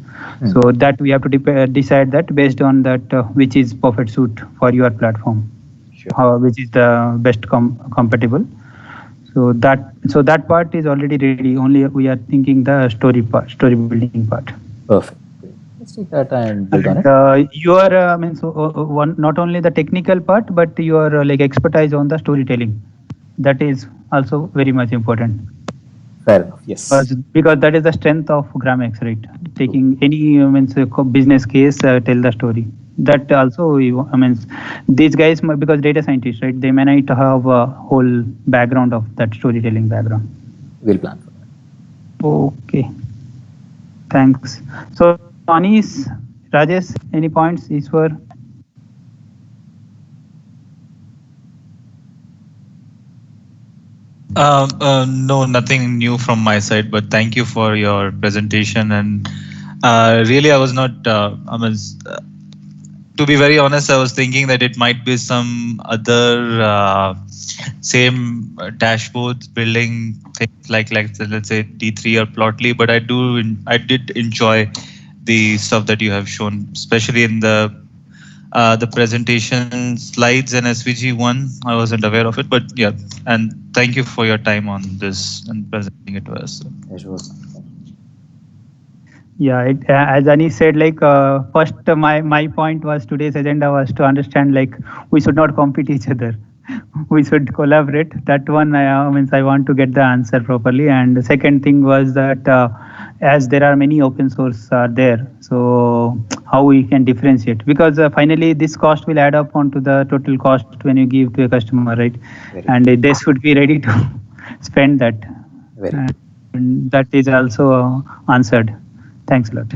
So that we have to decide that based on that which is perfect suit for your platform. Sure. Which is the best compatible. So that part is already ready. Only we are thinking the story building part. Perfect. Great. Let's take that and build on it. Your one not only the technical part, but your like expertise on the storytelling. That is also very much important. Fair enough. Yes. Because that is the strength of GramX, right? Taking any business case, tell the story. That also, these guys, because data scientists, right? They may not have a whole background of that storytelling background. We'll plan for that. Okay. Thanks. So, Anis, Rajesh, any points? Iswar? No, nothing new from my side, but thank you for your presentation. And really, I was not, to be very honest, I was thinking that it might be some other same dashboards building things like let's say D3 or Plotly, but I did enjoy the stuff that you have shown, especially in the presentation slides and SVG1. I wasn't aware of it, but yeah, and thank you for your time on this and presenting it to us. Yeah, as Ani said, like first my point was today's agenda was to understand like we should not compete each other. We should collaborate. That one I want to get the answer properly. And the second thing was that as there are many open source are there, so how we can differentiate, because finally this cost will add up onto the total cost when you give to a customer, right? And they should be ready to spend that. And that is also answered. Thanks a lot.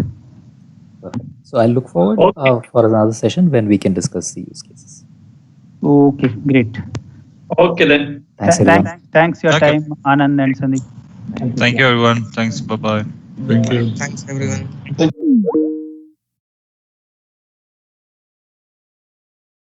Perfect. So I'll look forward for another session when we can discuss the use cases. Okay, great. Okay then. Thanks your Okay. time, Anand and Sandeep. Thank you, everyone. Thanks. Bye-bye. Thank you. Thanks, everyone.